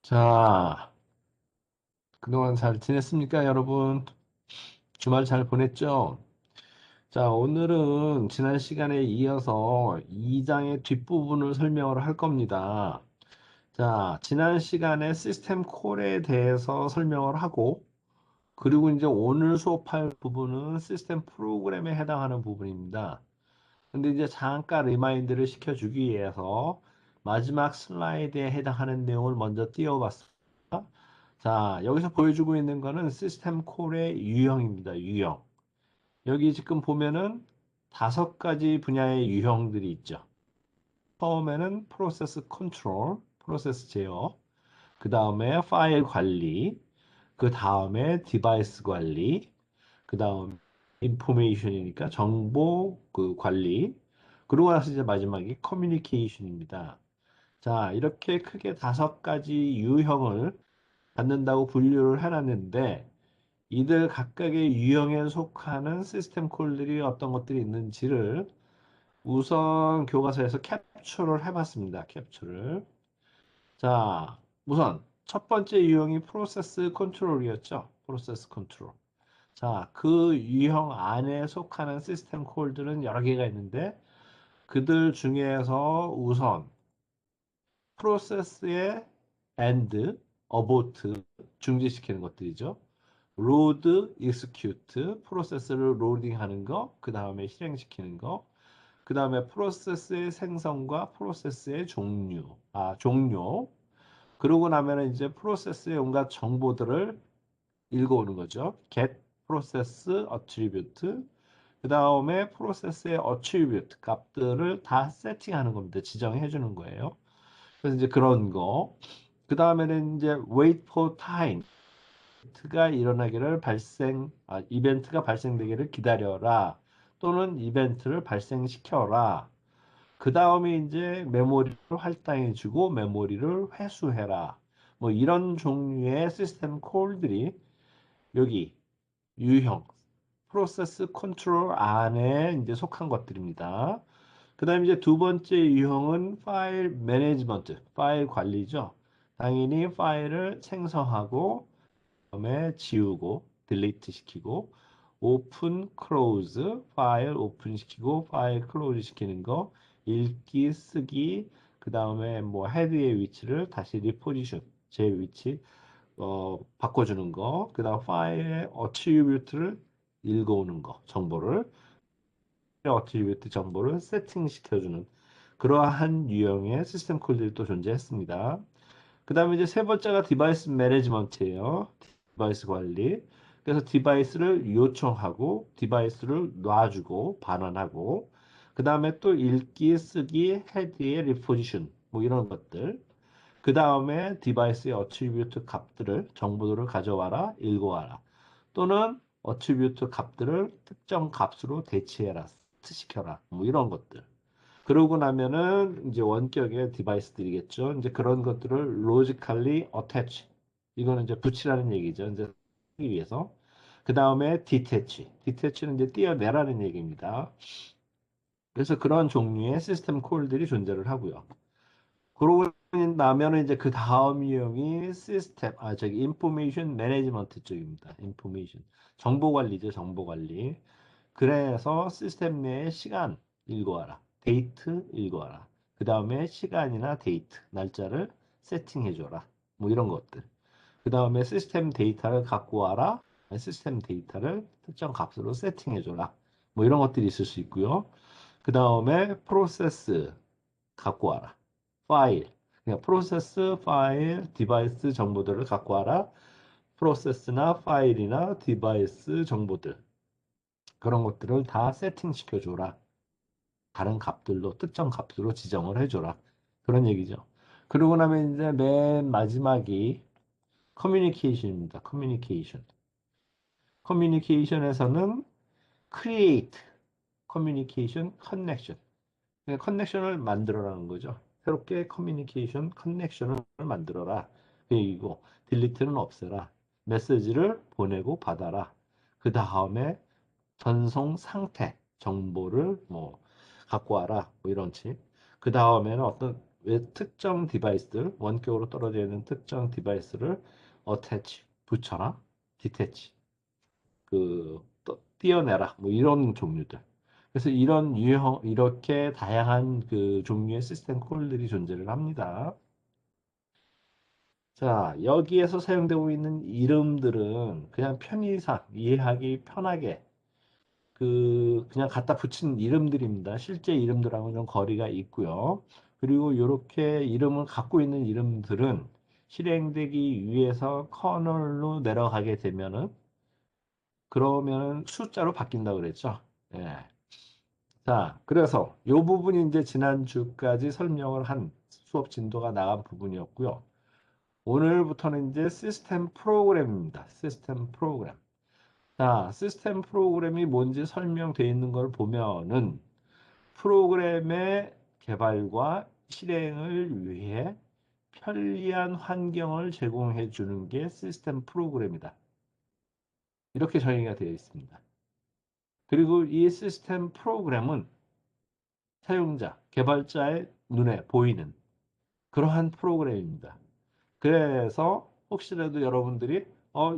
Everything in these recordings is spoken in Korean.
자, 그동안 잘 지냈습니까, 여러분? 주말 잘 보냈죠? 자, 오늘은 지난 시간에 이어서 2장의 뒷부분을 설명을 할 겁니다. 자, 지난 시간에 시스템 콜에 대해서 설명을 하고, 그리고 이제 오늘 수업할 부분은 시스템 프로그램에 해당하는 부분입니다. 근데 이제 잠깐 리마인드를 시켜주기 위해서 마지막 슬라이드에 해당하는 내용을 먼저 띄워봤습니다. 자, 여기서 보여주고 있는 거는 시스템 콜의 유형입니다. 유형. 여기 지금 보면은 5가지 분야의 유형들이 있죠. 처음에는 프로세스 컨트롤, 프로세스 제어, 그 다음에 파일 관리, 그 다음에 디바이스 관리, 그 다음 인포메이션이니까 정보 그 관리, 그러고 나서 이제 마지막이 커뮤니케이션입니다. 자, 이렇게 크게 5가지 유형을 갖는다고 분류를 해놨는데 이들 각각의 유형에 속하는 시스템 콜들이 어떤 것들이 있는지를 우선 교과서에서 캡처를 해봤습니다. 캡처를. 자, 우선 첫 번째 유형이 프로세스 컨트롤이었죠. 프로세스 컨트롤. 자, 그 유형 안에 속하는 시스템 콜들은 여러 개가 있는데 그들 중에서 우선 프로세스의 end, abort, 중지시키는 것들이죠. load, execute, 프로세스를 로딩하는 거, 그 다음에 실행시키는 거, 그 다음에 프로세스의 생성과 프로세스의 종료. 그러고 나면 이제 프로세스의 온갖 정보들을 읽어오는 거죠. get, process, attribute, 그 다음에 프로세스의 attribute 값들을 다 세팅하는 겁니다. 지정해 주는 거예요. 그래서 이제 그런 거. 그 다음에는 이제 wait for time. 이벤트가 발생되기를 기다려라. 또는 이벤트를 발생시켜라. 그 다음에 이제 메모리를 할당해주고 메모리를 회수해라. 뭐 이런 종류의 시스템 콜들이 여기 유형, 프로세스 컨트롤 안에 이제 속한 것들입니다. 그 다음에 이제 두 번째 유형은 파일 매니지먼트, 파일 관리죠. 당연히 파일을 생성하고 다음에 지우고 딜리트 시키고 오픈 클로즈 파일 오픈 시키고 파일 클로즈 시키는 거 읽기 쓰기 그 다음에 뭐 헤드의 위치를 다시 리포지션 제 위치 바꿔주는 거 그 다음 파일의 어트리뷰트를 읽어오는 거 정보를 어트리뷰트 정보를 세팅시켜주는 그러한 유형의 시스템 콜들이 또 존재했습니다. 그 다음에 이제 세 번째가 디바이스 매니지먼트예요. 디바이스 관리. 그래서 디바이스를 요청하고 디바이스를 놔주고 반환하고 그 다음에 또 읽기, 쓰기, 헤드의 리포지션 뭐 이런 것들. 그 다음에 디바이스의 어트리뷰트 값들을 정보들을 가져와라, 읽어와라. 또는 어트리뷰트 값들을 특정 값으로 대치해라, 시켜라. 뭐 이런 것들. 그러고 나면은 이제 원격의 디바이스들이겠죠. 이제 그런 것들을 logically attach. 이거는 이제 붙이라는 얘기죠. 이제 하기 위해서. 그 다음에 detach. detach는 이제 떼어내라는 얘기입니다. 그래서 그런 종류의 시스템 콜들이 존재를 하고요. 그러고 나면은 이제 그 다음 유형이 인포메이션 매니지먼트 쪽입니다. 인포메이션. 정보 관리죠. 정보 관리. 그래서 시스템 내에 시간 읽어와라. 데이트 읽어와라. 그 다음에 시간이나 데이트, 날짜를 세팅해줘라. 뭐 이런 것들. 그 다음에 시스템 데이터를 갖고 와라. 시스템 데이터를 특정 값으로 세팅해줘라. 뭐 이런 것들이 있을 수 있고요. 그 다음에 프로세스 갖고 와라. 파일. 그러니까 프로세스, 파일, 디바이스 정보들을 갖고 와라. 프로세스나 파일이나 디바이스 정보들. 그런 것들을 다 세팅시켜줘라. 다른 값들로, 특정 값으로 지정을 해줘라. 그런 얘기죠. 그러고 나면 이제 맨 마지막이 커뮤니케이션입니다. 커뮤니케이션. 커뮤니케이션에서는 create, communication, connection. 그러니까 커넥션을 만들어라는 거죠. 새롭게 커뮤니케이션 커넥션을 만들어라. 그 얘기고, 딜리트는 없애라. 메시지를 보내고 받아라. 그 다음에 전송 상태 정보를 뭐 갖고 와라 뭐 이런 식. 그 다음에는 어떤 왜 특정 디바이스들, 원격으로 떨어져 있는 특정 디바이스를 attach, 붙여라, detach, 띄어내라, 뭐 이런 종류들. 그래서 이런 유형, 이렇게 다양한 그 종류의 시스템 콜들이 존재를 합니다. 자, 여기에서 사용되고 있는 이름들은 그냥 편의상 이해하기 편하게 그냥 갖다 붙인 이름들입니다. 실제 이름들하고는 좀 거리가 있고요. 그리고 이렇게 이름을 갖고 있는 이름들은 실행되기 위해서 커널로 내려가게 되면은 그러면은 숫자로 바뀐다 그랬죠. 예. 자, 그래서 이 부분이 이제 지난주까지 설명을 한 수업 진도가 나간 부분이었고요. 오늘부터는 이제 시스템 프로그램입니다. 시스템 프로그램. 자, 시스템 프로그램이 뭔지 설명되어 있는 걸 보면은 프로그램의 개발과 실행을 위해 편리한 환경을 제공해 주는 게 시스템 프로그램이다. 이렇게 정의가 되어 있습니다. 그리고 이 시스템 프로그램은 사용자, 개발자의 눈에 보이는 그러한 프로그램입니다. 그래서 혹시라도 여러분들이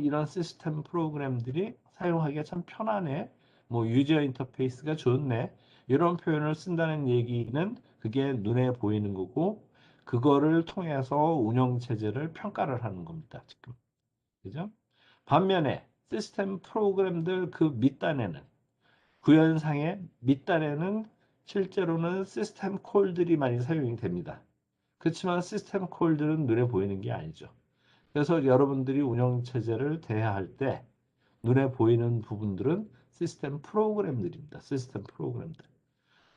이런 시스템 프로그램들이 사용하기가 참 편하네. 뭐 유저 인터페이스가 좋네. 이런 표현을 쓴다는 얘기는 그게 눈에 보이는 거고 그거를 통해서 운영 체제를 평가를 하는 겁니다. 지금. 그죠? 반면에 시스템 프로그램들 그 밑단에는 구현상의 밑단에는 실제로는 시스템 콜들이 많이 사용이 됩니다. 그렇지만 시스템 콜들은 눈에 보이는 게 아니죠. 그래서 여러분들이 운영체제를 대하할 때 눈에 보이는 부분들은 시스템 프로그램들입니다. 시스템 프로그램들.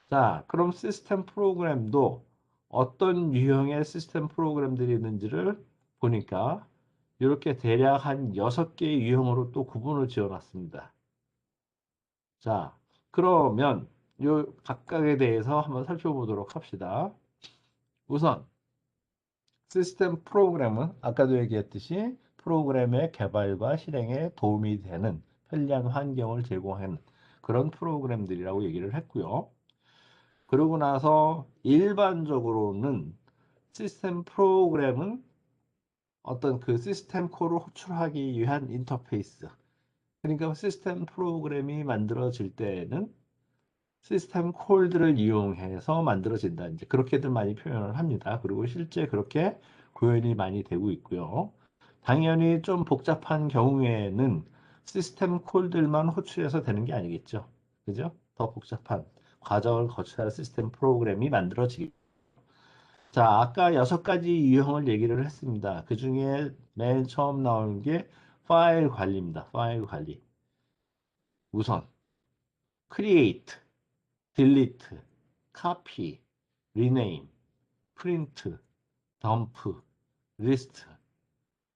자, 그럼 시스템 프로그램도 어떤 유형의 시스템 프로그램들이 있는지를 보니까 이렇게 대략 한 6개의 유형으로 또 구분을 지어 놨습니다. 자, 그러면 요 각각에 대해서 한번 살펴보도록 합시다. 우선 시스템 프로그램은 아까도 얘기했듯이 프로그램의 개발과 실행에 도움이 되는 편리한 환경을 제공하는 그런 프로그램들이라고 얘기를 했고요. 그러고 나서 일반적으로는 시스템 프로그램은 어떤 그 시스템 콜을 호출하기 위한 인터페이스. 그러니까 시스템 프로그램이 만들어질 때는 시스템 콜들을 이용해서 만들어진다. 이제 그렇게들 많이 표현을 합니다. 그리고 실제 그렇게 구현이 많이 되고 있고요. 당연히 좀 복잡한 경우에는 시스템 콜들만 호출해서 되는 게 아니겠죠. 그죠? 더 복잡한 과정을 거쳐야 시스템 프로그램이 만들어지기. 자, 아까 6가지 유형을 얘기를 했습니다. 그 중에 맨 처음 나오는 게 파일 관리입니다. 파일 관리. 우선 create, delete, copy, rename, print, dump, list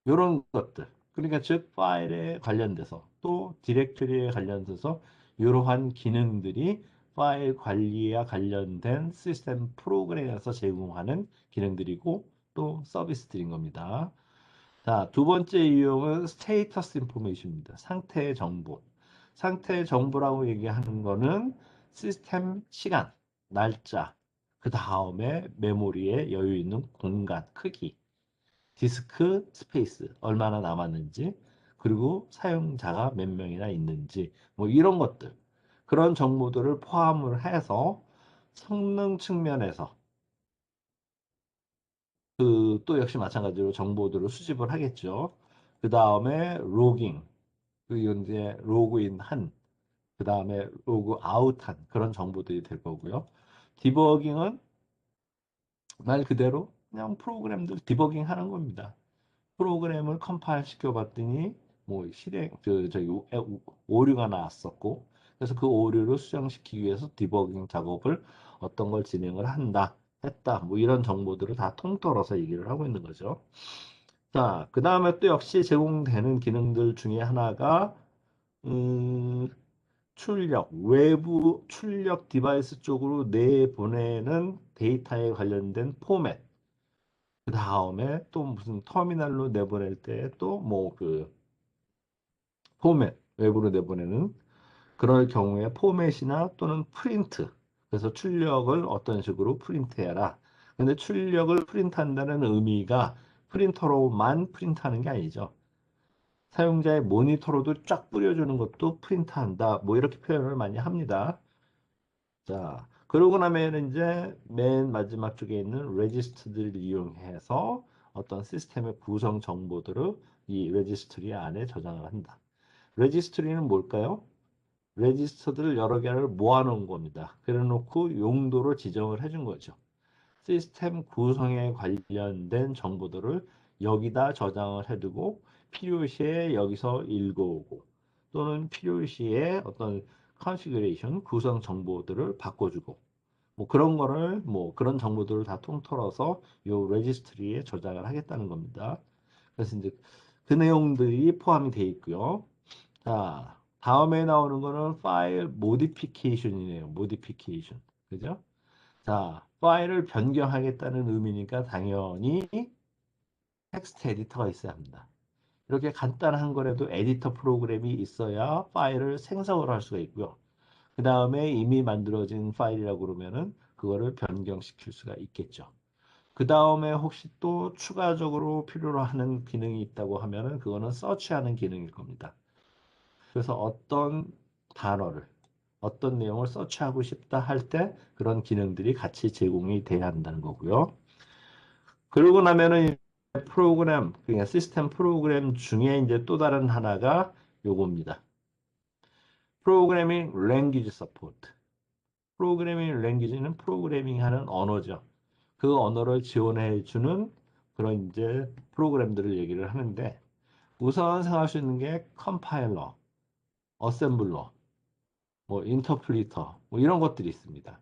이런 것들. 그러니까 즉 파일에 관련돼서 또 디렉토리에 관련돼서 이러한 기능들이 파일 관리와 관련된 시스템 프로그램에서 제공하는 기능들이고 또 서비스들인 겁니다. 자, 두 번째 유형은 스테이터스 인포메이션입니다. 상태 정보. 상태 정보라고 얘기하는 거는 시스템 시간, 날짜, 그 다음에 메모리에 여유 있는 공간, 크기, 디스크 스페이스, 얼마나 남았는지, 그리고 사용자가 몇 명이나 있는지, 뭐 이런 것들. 그런 정보들을 포함을 해서 성능 측면에서 또 역시 마찬가지로 정보들을 수집을 하겠죠. 그 다음에 로깅, 그리고 이제 로그인 한, 그 다음에 로그 아웃한 그런 정보들이 될 거고요. 디버깅은 말 그대로 그냥 프로그램들 디버깅 하는 겁니다. 프로그램을 컴파일 시켜봤더니 뭐 실행 저기 오류가 나왔었고 그래서 그 오류를 수정시키기 위해서 디버깅 작업을 어떤 걸 진행을 한다 했다 뭐 이런 정보들을 다 통틀어서 얘기를 하고 있는 거죠. 자, 그 다음에 또 역시 제공되는 기능들 중에 하나가 음, 출력, 외부 출력 디바이스 쪽으로 내보내는 데이터에 관련된 포맷. 그 다음에 또 무슨 터미널로 내보낼 때 또 뭐 그 포맷, 외부로 내보내는 그럴 경우에 포맷이나 또는 프린트. 그래서 출력을 어떤 식으로 프린트해라. 근데 출력을 프린트한다는 의미가 프린터로만 프린트하는 게 아니죠. 사용자의 모니터로도 쫙 뿌려주는 것도 프린트한다. 뭐 이렇게 표현을 많이 합니다. 자, 그러고 나면 이제 맨 마지막 쪽에 있는 레지스트들을 이용해서 어떤 시스템의 구성 정보들을 이 레지스트리 안에 저장을 한다. 레지스트리는 뭘까요? 레지스터들 여러 개를 모아놓은 겁니다. 그래놓고 용도로 지정을 해준 거죠. 시스템 구성에 관련된 정보들을 여기다 저장을 해두고 필요시에 여기서 읽어오고 또는 필요시에 어떤 컨피그레이션 구성 정보들을 바꿔주고 뭐 그런 거를 뭐 그런 정보들을 다 통틀어서 요 레지스트리에 저장을 하겠다는 겁니다. 그래서 이제 그 내용들이 포함이 되어 있고요. 자, 다음에 나오는 거는 파일 모디피케이션이네요. 모디피케이션. 그죠? 자, 파일을 변경하겠다는 의미니까 당연히 텍스트 에디터가 있어야 합니다. 이렇게 간단한 거라도 에디터 프로그램이 있어야 파일을 생성을 할 수가 있고요. 그 다음에 이미 만들어진 파일이라고 그러면은 그거를 변경시킬 수가 있겠죠. 그 다음에 혹시 또 추가적으로 필요로 하는 기능이 있다고 하면은 그거는 서치하는 기능일 겁니다. 그래서 어떤 단어를 어떤 내용을 서치하고 싶다 할 때 그런 기능들이 같이 제공이 돼야 한다는 거고요. 그러고 나면은 프로그램, 그러니까 시스템 프로그램 중에 이제 또 다른 하나가 요겁니다. 프로그래밍 랭귀지 서포트. 프로그래밍 랭귀지는 프로그래밍 하는 언어죠. 그 언어를 지원해 주는 그런 이제 프로그램들을 얘기를 하는데 우선 생각할 수 있는 게 컴파일러, 어셈블러, 뭐 인터프리터 뭐 이런 것들이 있습니다.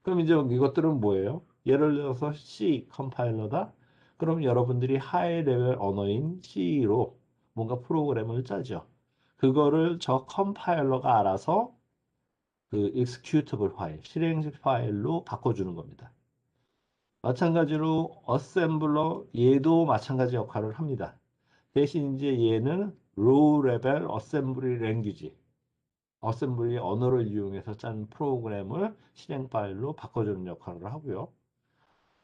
그럼 이제 이것들은 뭐예요? 예를 들어서 C 컴파일러다. 그럼 여러분들이 하이 레벨 언어인 C로 뭔가 프로그램을 짜죠. 그거를 저 컴파일러가 알아서 그 executable 파일, 실행 파일로 바꿔주는 겁니다. 마찬가지로 어셈블러 얘도 마찬가지 역할을 합니다. 대신 이제 얘는 low level assembly language 어셈블리 언어를 이용해서 짠 프로그램을 실행 파일로 바꿔주는 역할을 하고요.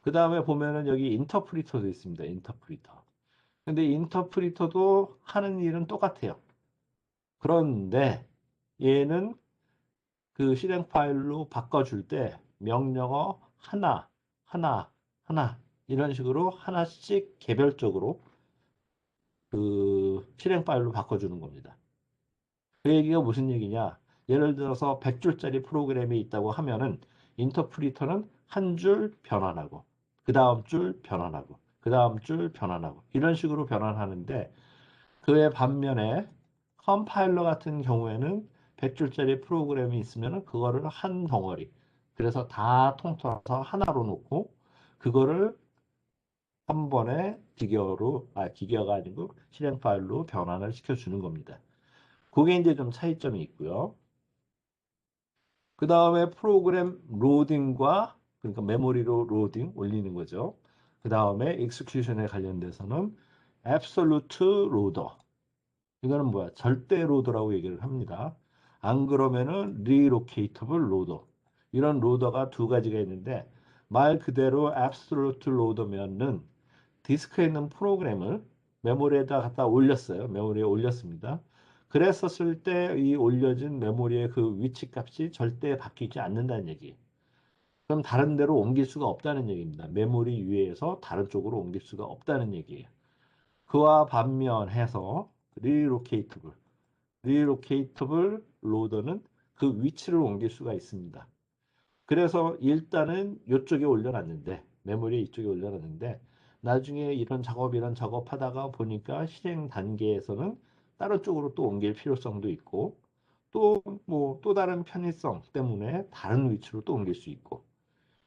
그 다음에 보면은 여기 인터프리터도 있습니다. 인터프리터. 근데 인터프리터도 하는 일은 똑같아요. 그런데 얘는 그 실행 파일로 바꿔줄 때 명령어 하나, 하나, 하나 이런 식으로 하나씩 개별적으로 그 실행 파일로 바꿔주는 겁니다. 그 얘기가 무슨 얘기냐? 예를 들어서 100줄짜리 프로그램이 있다고 하면은 인터프리터는 한 줄 변환하고 그 다음 줄 변환하고 그 다음 줄 변환하고 이런 식으로 변환하는데 그에 반면에 컴파일러 같은 경우에는 100줄짜리 프로그램이 있으면은 그거를 한 덩어리 그래서 다 통틀어서 하나로 놓고 그거를 한 번에 기계어가 아니고 실행 파일로 변환을 시켜주는 겁니다. 그게 이제 좀 차이점이 있고요. 그 다음에 프로그램 로딩과 그러니까 메모리로 로딩 올리는 거죠. 그 다음에 익스큐션에 관련돼서는 absolute loader. 이거는 뭐야? 절대 로더라고 얘기를 합니다. 안 그러면은 relocatable loader. 이런 로더가 두 가지가 있는데 말 그대로 absolute loader면은 디스크에 있는 프로그램을 메모리에다 갖다 올렸어요. 메모리에 올렸습니다. 그랬었을 때 이 올려진 메모리의 그 위치 값이 절대 바뀌지 않는다는 얘기. 그럼 다른 데로 옮길 수가 없다는 얘기입니다. 메모리 위에서 다른 쪽으로 옮길 수가 없다는 얘기예요. 그와 반면해서 리로케이터블, 리로케이터블 로더는 그 위치를 옮길 수가 있습니다. 그래서 일단은 이쪽에 올려놨는데 메모리 이쪽에 올려놨는데 나중에 이런 작업하다가 보니까 실행 단계에서는 다른 쪽으로 또 옮길 필요성도 있고 또 뭐 또 다른 편의성 때문에 다른 위치로 또 옮길 수 있고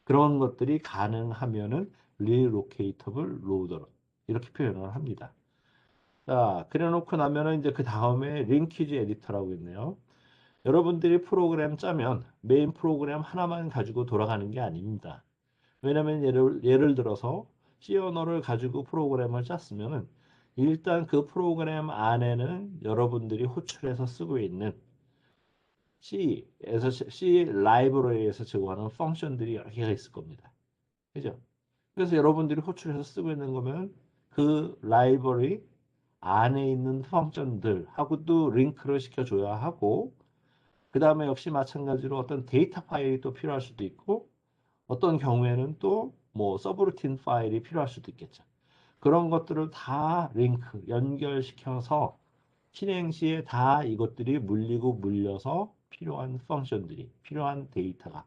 그런 것들이 가능하면은 relocatable loader 이렇게 표현을 합니다. 자, 그래 놓고 나면은 이제 그 다음에 링키지 에디터라고 있네요. 여러분들이 프로그램 짜면 메인 프로그램 하나만 가지고 돌아가는 게 아닙니다. 왜냐면 예를 들어서 C 언어를 가지고 프로그램을 짰으면은 일단 그 프로그램 안에는 여러분들이 호출해서 쓰고 있는 C 라이브러리에서 제공하는 펑션들이 여러 개가 있을 겁니다. 그죠? 그래서 여러분들이 호출해서 쓰고 있는 거면 그 라이브러리 안에 있는 펑션들하고도 링크를 시켜줘야 하고, 그 다음에 역시 마찬가지로 어떤 데이터 파일이 또 필요할 수도 있고, 어떤 경우에는 또 뭐 서브루틴 파일이 필요할 수도 있겠죠. 그런 것들을 다 링크, 연결시켜서 실행 시에 다 이것들이 물리고 물려서 필요한 펑션들이, 필요한 데이터가,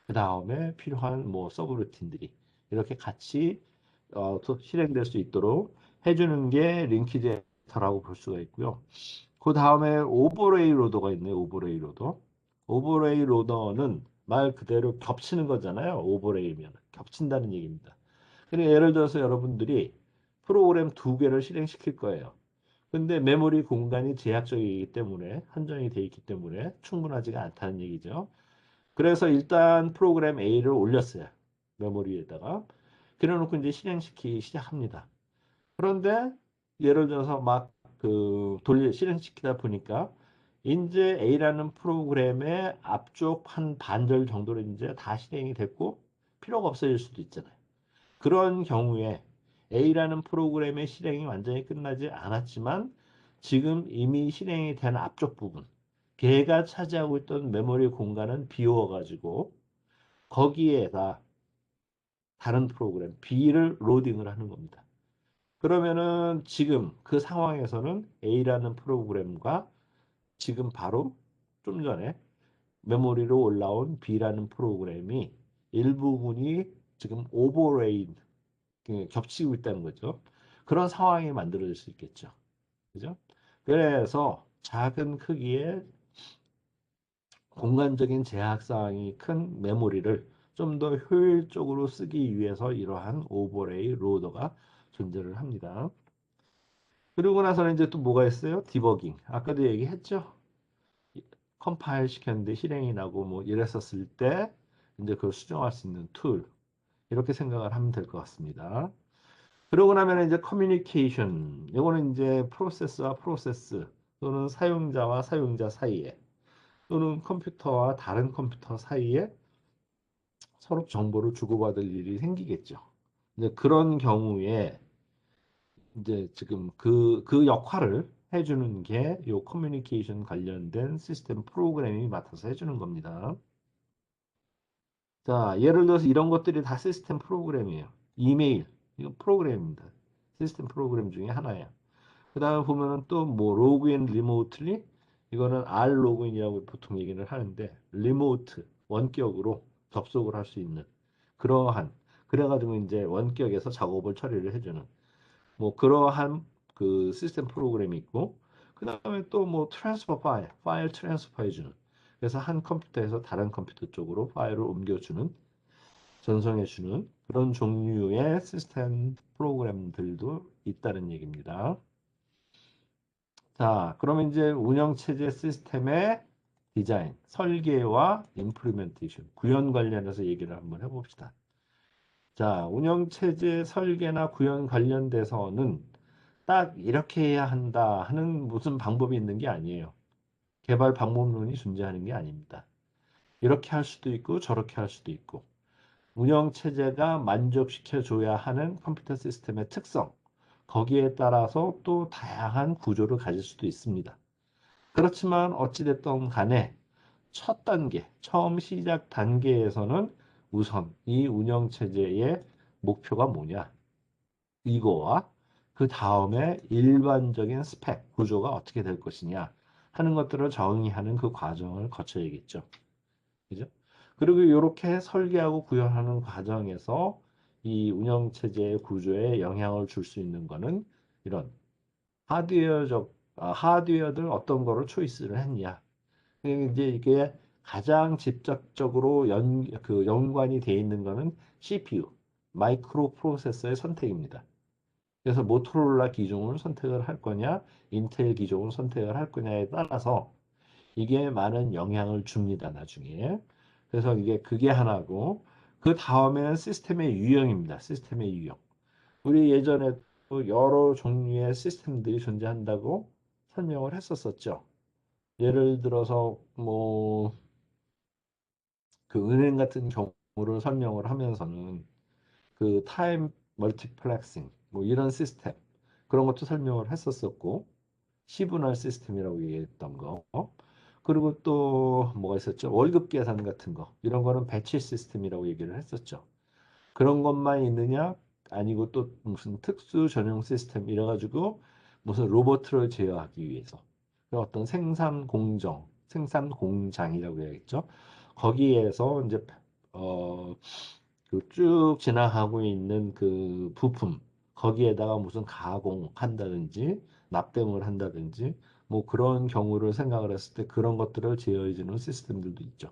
그 다음에 필요한 뭐 서브루틴들이 이렇게 같이 실행될 수 있도록 해주는 게 링키드 데이터라고 볼 수가 있고요. 그 다음에 오버레이 로더가 있네요. 오버레이 로더. 오버레이 로더는 말 그대로 겹치는 거잖아요. 오버레이면 겹친다는 얘기입니다. 그러니까 예를 들어서 여러분들이 프로그램 두 개를 실행시킬 거예요. 근데 메모리 공간이 제약적이기 때문에 한정이 돼 있기 때문에 충분하지가 않다는 얘기죠. 그래서 일단 프로그램 A를 올렸어요. 메모리에다가. 그래놓고 이제 실행시키기 시작합니다. 그런데 예를 들어서 막 그 실행시키다 보니까 이제 A라는 프로그램의 앞쪽 한 반절 정도로 이제 다 실행이 됐고 필요가 없어질 수도 있잖아요. 그런 경우에 A라는 프로그램의 실행이 완전히 끝나지 않았지만 지금 이미 실행이 된 앞쪽 부분, 걔가 차지하고 있던 메모리 공간은 비워가지고 거기에다 다른 프로그램 B를 로딩을 하는 겁니다. 그러면은 지금 그 상황에서는 A라는 프로그램과 지금 바로 좀 전에 메모리로 올라온 B라는 프로그램이 일부분이 지금 오버레이드 겹치고 있다는 거죠. 그런 상황이 만들어질 수 있겠죠. 그죠? 그래서 작은 크기의 공간적인 제약 사항이 큰 메모리를 좀 더 효율적으로 쓰기 위해서 이러한 오버레이 로더가 존재를 합니다. 그러고 나서는 이제 또 뭐가 있어요? 디버깅. 아까도 얘기했죠? 컴파일 시켰는데 실행이 나고 뭐 이랬었을 때 이제 그걸 수정할 수 있는 툴. 이렇게 생각을 하면 될 것 같습니다. 그러고 나면 이제 커뮤니케이션. 이거는 이제 프로세스와 프로세스 또는 사용자와 사용자 사이에 또는 컴퓨터와 다른 컴퓨터 사이에 서로 정보를 주고받을 일이 생기겠죠. 이제 그런 경우에 이제 지금 그 역할을 해주는 게 요 커뮤니케이션 관련된 시스템 프로그램이 맡아서 해주는 겁니다. 자, 예를 들어서 이런 것들이 다 시스템 프로그램이에요. 이메일, 이거 프로그램입니다. 시스템 프로그램 중에 하나예요. 그 다음에 보면은 또 뭐 로그인 리모트리 이거는 R 로그인이라고 보통 얘기를 하는데 리모트 원격으로 접속을 할 수 있는 그러한 그래가지고 이제 원격에서 작업을 처리를 해주는 뭐 그러한 그 시스템 프로그램이 있고 그 다음에 또 뭐 트랜스퍼 파일 트랜스퍼 해주는 그래서 한 컴퓨터에서 다른 컴퓨터 쪽으로 파일을 옮겨주는 전송해주는 그런 종류의 시스템 프로그램들도 있다는 얘기입니다. 자, 그러면 이제 운영체제 시스템의 디자인, 설계와 임플리멘테이션, 구현 관련해서 얘기를 한번 해봅시다. 자, 운영체제 설계나 구현 관련돼서는 딱 이렇게 해야 한다 하는 무슨 방법이 있는 게 아니에요. 개발 방법론이 존재하는 게 아닙니다. 이렇게 할 수도 있고 저렇게 할 수도 있고 운영체제가 만족시켜줘야 하는 컴퓨터 시스템의 특성, 거기에 따라서 또 다양한 구조를 가질 수도 있습니다. 그렇지만 어찌됐든 간에 첫 단계, 처음 시작 단계에서는 우선 이 운영체제의 목표가 뭐냐, 이거와 그 다음에 일반적인 스펙, 구조가 어떻게 될 것이냐 하는 것들을 정의하는 그 과정을 거쳐야겠죠. 그죠? 그리고 이렇게 설계하고 구현하는 과정에서 이 운영체제의 구조에 영향을 줄 수 있는 거는 이런 하드웨어들 어떤 거를 초이스를 했냐. 이제 이게 가장 직접적으로 연관이 돼 있는 거는 CPU, 마이크로 프로세서의 선택입니다. 그래서 모토로라 기종을 선택을 할 거냐, 인텔 기종을 선택을 할 거냐에 따라서 이게 많은 영향을 줍니다, 나중에. 그래서 그게 하나고, 그 다음에는 시스템의 유형입니다. 시스템의 유형. 우리 예전에 또 여러 종류의 시스템들이 존재한다고 설명을 했었었죠. 예를 들어서 뭐 그 은행 같은 경우를 설명을 하면서는 그 타임 멀티플렉싱 뭐 이런 시스템 그런 것도 설명을 했었었고 시분할 시스템이라고 얘기했던 거. 그리고 또 뭐가 있었죠? 월급 계산 같은 거. 이런 거는 배치 시스템이라고 얘기를 했었죠. 그런 것만 있느냐? 아니고 또 무슨 특수 전용 시스템 이래가지고 무슨 로봇을 제어하기 위해서 어떤 생산 공정, 생산 공장이라고 해야겠죠. 거기에서 이제 어, 그쭉 지나가고 있는 그 부품 거기에다가 무슨 가공한다든지 납땜을 한다든지 뭐 그런 경우를 생각을 했을 때 그런 것들을 제어해주는 시스템들도 있죠.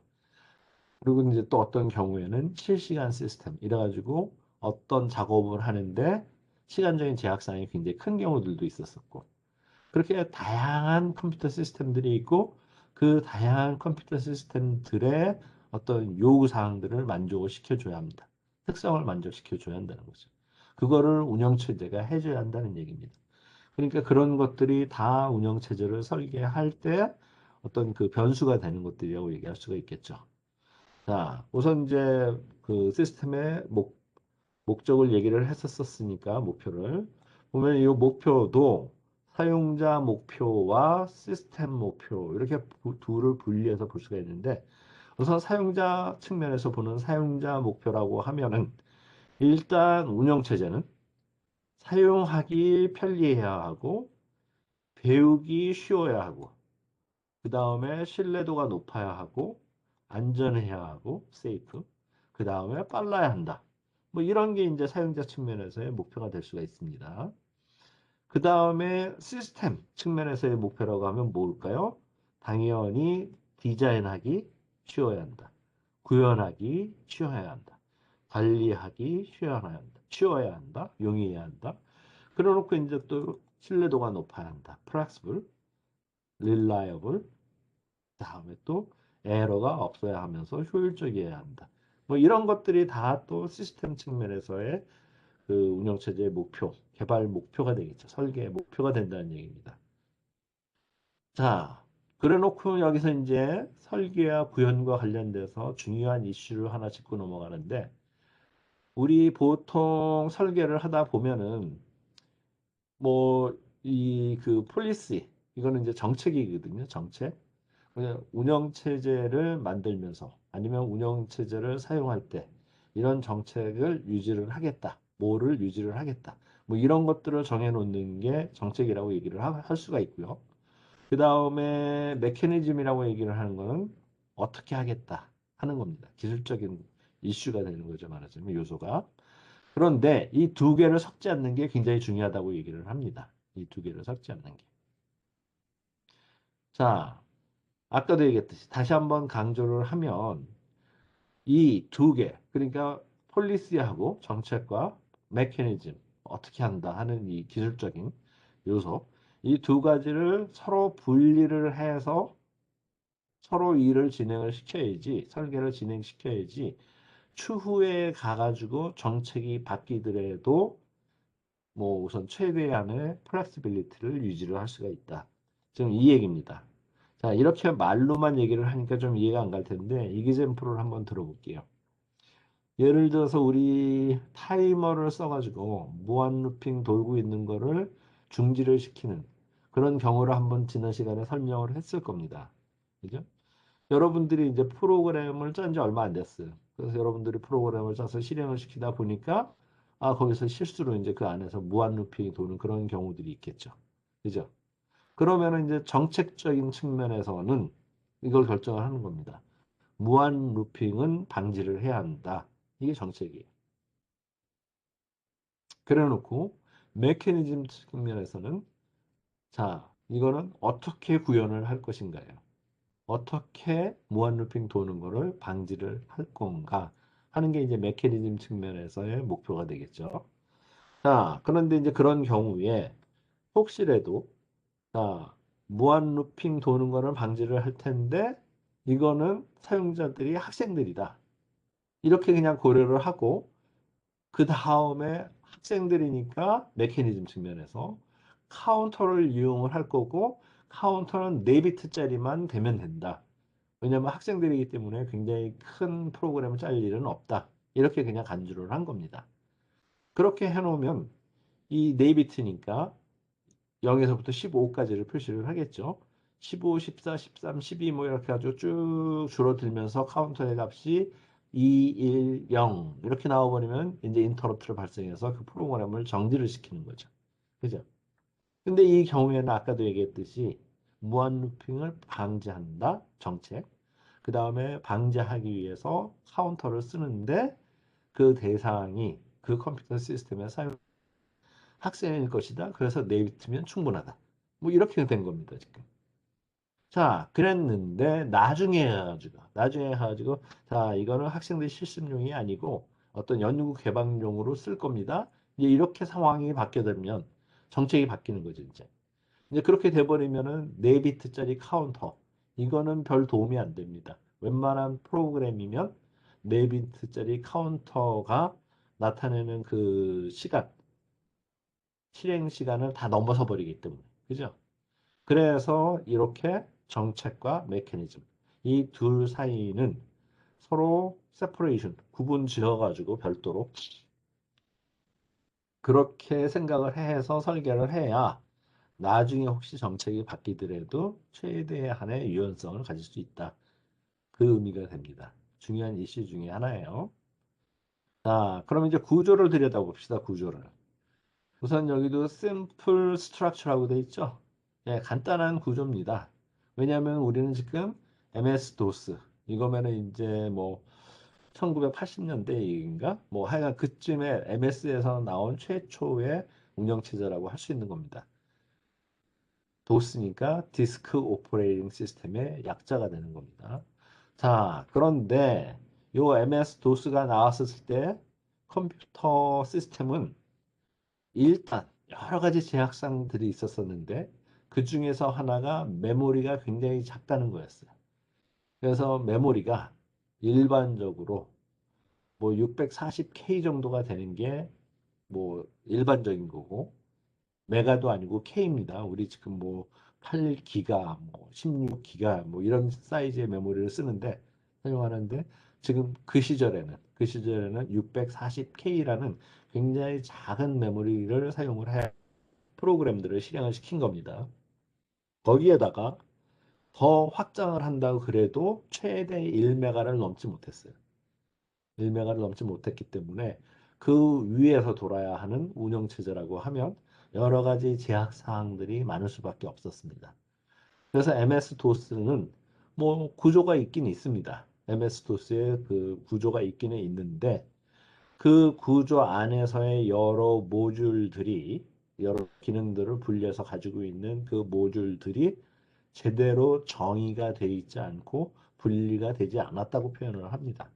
그리고 이제 또 어떤 경우에는 실시간 시스템 이래가지고 어떤 작업을 하는데 시간적인 제약상이 굉장히 큰 경우들도 있었었고 그렇게 다양한 컴퓨터 시스템들이 있고 그 다양한 컴퓨터 시스템들의 어떤 요구 사항들을 만족을 시켜줘야 합니다. 특성을 만족시켜줘야 한다는 거죠. 그거를 운영체제가 해줘야 한다는 얘기입니다. 그러니까 그런 것들이 다 운영체제를 설계할 때 어떤 그 변수가 되는 것들이라고 얘기할 수가 있겠죠. 자, 우선 이제 그 시스템의 목적을 얘기를 했었으니까 목표를 보면 이 목표도 사용자 목표와 시스템 목표 이렇게 둘을 분리해서 볼 수가 있는데 우선 사용자 측면에서 보는 사용자 목표라고 하면은 일단 운영체제는 사용하기 편리해야 하고 배우기 쉬워야 하고 그 다음에 신뢰도가 높아야 하고 안전해야 하고 세이프 그 다음에 빨라야 한다. 뭐 이런 게 이제 사용자 측면에서의 목표가 될 수가 있습니다. 그 다음에 시스템 측면에서의 목표라고 하면 뭘까요? 당연히 디자인하기 쉬워야 한다. 구현하기 쉬워야 한다. 관리하기 쉬워야 한다. 용이해야 한다. 그래놓고 이제 또 신뢰도가 높아야 한다. flexible, reliable, 다음에 또 에러가 없어야 하면서 효율적이어야 한다. 뭐 이런 것들이 다 또 시스템 측면에서의 그 운영체제의 목표, 개발 목표가 되겠죠. 설계의 목표가 된다는 얘기입니다. 자, 그래 놓고 여기서 이제 설계와 구현과 관련돼서 중요한 이슈를 하나 짚고 넘어가는데 우리 보통 설계를 하다 보면은 뭐 이 그 폴리시 이거는 이제 정책이거든요. 정책. 그냥 운영체제를 만들면서 아니면 운영체제를 사용할 때 이런 정책을 유지를 하겠다. 뭐를 유지를 하겠다. 뭐 이런 것들을 정해놓는 게 정책이라고 얘기를 할 수가 있고요. 그 다음에 메커니즘이라고 얘기를 하는 거는 어떻게 하겠다 하는 겁니다. 기술적인 이슈가 되는 거죠. 말하자면 요소가. 그런데 이 두 개를 섞지 않는 게 굉장히 중요하다고 얘기를 합니다. 이 두 개를 섞지 않는 게. 자, 아까도 얘기했듯이 다시 한번 강조를 하면 이 두 개, 그러니까 폴리시하고 정책과 메커니즘, 어떻게 한다 하는 이 기술적인 요소, 이 두 가지를 서로 분리를 해서 서로 일을 진행을 시켜야지, 설계를 진행시켜야지 추후에 가가지고 정책이 바뀌더라도 뭐 우선 최대한의 플렉시빌리티를 유지를 할 수가 있다. 지금 이 얘기입니다. 자, 이렇게 말로만 얘기를 하니까 좀 이해가 안 갈 텐데 이기잼프를 한번 들어볼게요. 예를 들어서 우리 타이머를 써가지고 무한 루핑 돌고 있는 거를 중지를 시키는 그런 경우를 한번 지난 시간에 설명을 했을 겁니다. 그죠? 여러분들이 이제 프로그램을 짠 지 얼마 안 됐어요. 그래서 여러분들이 프로그램을 짜서 실행을 시키다 보니까 거기서 실수로 이제 그 안에서 무한 루핑이 도는 그런 경우들이 있겠죠. 그죠? 그러면은 이제 정책적인 측면에서는 이걸 결정을 하는 겁니다. 무한 루핑은 방지를 해야 한다. 이게 정책이에요. 그래 놓고 메커니즘 측면에서는 자, 이거는 어떻게 구현을 할 것인가요? 어떻게 무한 루핑 도는 거를 방지를 할 건가 하는 게 이제 메커니즘 측면에서의 목표가 되겠죠. 자, 그런데 이제 그런 경우에 혹시라도 자, 무한 루핑 도는 거를 방지를 할 텐데 이거는 사용자들이 학생들이다. 이렇게 그냥 고려를 하고 그 다음에 학생들이니까 메커니즘 측면에서 카운터를 이용을 할 거고 카운터는 4비트짜리만 되면 된다. 왜냐하면 학생들이기 때문에 굉장히 큰 프로그램을 짤 일은 없다. 이렇게 그냥 간주를 한 겁니다. 그렇게 해놓으면 이 4비트니까 0에서부터 15까지를 표시를 하겠죠. 15, 14, 13, 12 뭐 이렇게 아주 쭉 줄어들면서 카운터의 값이 2, 1, 0 이렇게 나와버리면 이제 인터럽트를 발생해서 그 프로그램을 정지를 시키는 거죠. 그죠? 근데 이 경우에는 아까도 얘기했듯이 무한 루핑을 방지한다. 정책. 그 다음에 방지하기 위해서 카운터를 쓰는데 그 대상이 그 컴퓨터 시스템에 사용 학생일 것이다. 그래서 네이비트면 충분하다. 뭐 이렇게 된 겁니다, 지금. 자, 그랬는데 나중에 해가지고 자, 이거는 학생들 실습용이 아니고 어떤 연구 개방용으로 쓸 겁니다. 이제 이렇게 상황이 바뀌게 되면 정책이 바뀌는 거죠, 이제. 이제 그렇게 돼버리면은 4비트짜리 카운터 이거는 별 도움이 안 됩니다. 웬만한 프로그램이면 4비트짜리 카운터가 나타내는 그 시간, 실행 시간을 다 넘어서 버리기 때문에. 그죠? 그래서 이렇게 정책과 메커니즘 이 둘 사이는 서로 세퍼레이션 구분 지어가지고 별도로 그렇게 생각을 해서 설계를 해야 나중에 혹시 정책이 바뀌더라도 최대한의 유연성을 가질 수 있다. 그 의미가 됩니다. 중요한 이슈 중에 하나예요. 자, 그럼 이제 구조를 들여다봅시다. 구조를. 우선 여기도 simple structure라고 돼 있죠. 예, 간단한 구조입니다. 왜냐하면 우리는 지금 MS-DOS 이거면은 이제 뭐 1980년대인가 뭐 하여간 그쯤에 MS에서 나온 최초의 운영체제라고 할 수 있는 겁니다. 도스니까 디스크 오퍼레이팅 시스템의 약자가 되는 겁니다. 자, 그런데 요 MS 도스가 나왔을 때 컴퓨터 시스템은 일단 여러 가지 제약사항들이 있었었는데 그 중에서 하나가 메모리가 굉장히 작다는 거였어요. 그래서 메모리가 일반적으로 뭐 640K 정도가 되는 게 뭐 일반적인 거고 메가도 아니고 K입니다. 우리 지금 뭐 8기가, 뭐 16기가 뭐 이런 사이즈의 메모리를 쓰는데 사용하는데 지금 그 시절에는 640K라는 굉장히 작은 메모리를 사용을 해 프로그램들을 실행을 시킨 겁니다. 거기에다가 더 확장을 한다고 그래도 최대 1메가를 넘지 못했어요. 1메가를 넘지 못했기 때문에 그 위에서 돌아야 하는 운영체제라고 하면 여러 가지 제약 사항들이 많을 수밖에 없었습니다. 그래서 MS-DOS는 뭐 구조가 있긴 있습니다. MS-DOS의 그 구조가 있기는 있는데 그 구조 안에서의 여러 기능들을 분리해서 가지고 있는 그 모듈들이 제대로 정의가 되어 있지 않고 분리가 되지 않았다고 표현을 합니다.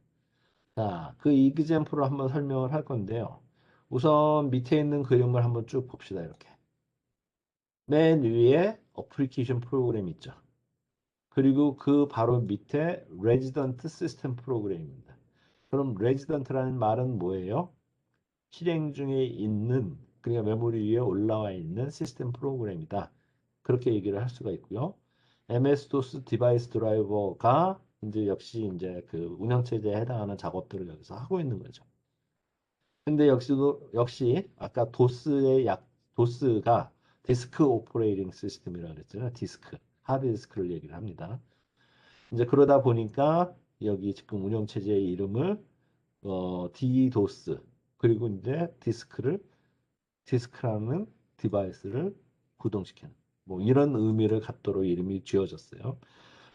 자, 그 이그젬플을 한번 설명을 할 건데요. 우선 밑에 있는 그림을 한번 쭉 봅시다. 이렇게. 맨 위에 어플리케이션 프로그램 있죠. 그리고 그 바로 밑에 레지던트 시스템 프로그램입니다. 그럼 레지던트라는 말은 뭐예요? 실행 중에 있는 그러니까 메모리 위에 올라와 있는 시스템 프로그램이다. 그렇게 얘기를 할 수가 있고요. MS-DOS 디바이스 드라이버가 이제 역시 이제 그 운영체제에 해당하는 작업들을 여기서 하고 있는 거죠. 근데 역시 아까 도스가 디스크 오퍼레이팅 시스템이라고 그랬잖아요. 디스크, 하드 디스크를 얘기를 합니다. 이제 그러다 보니까 여기 지금 운영체제의 이름을 DDoS 그리고 이제 디스크라는 디바이스를 구동시키는 뭐 이런 의미를 갖도록 이름이 지어졌어요.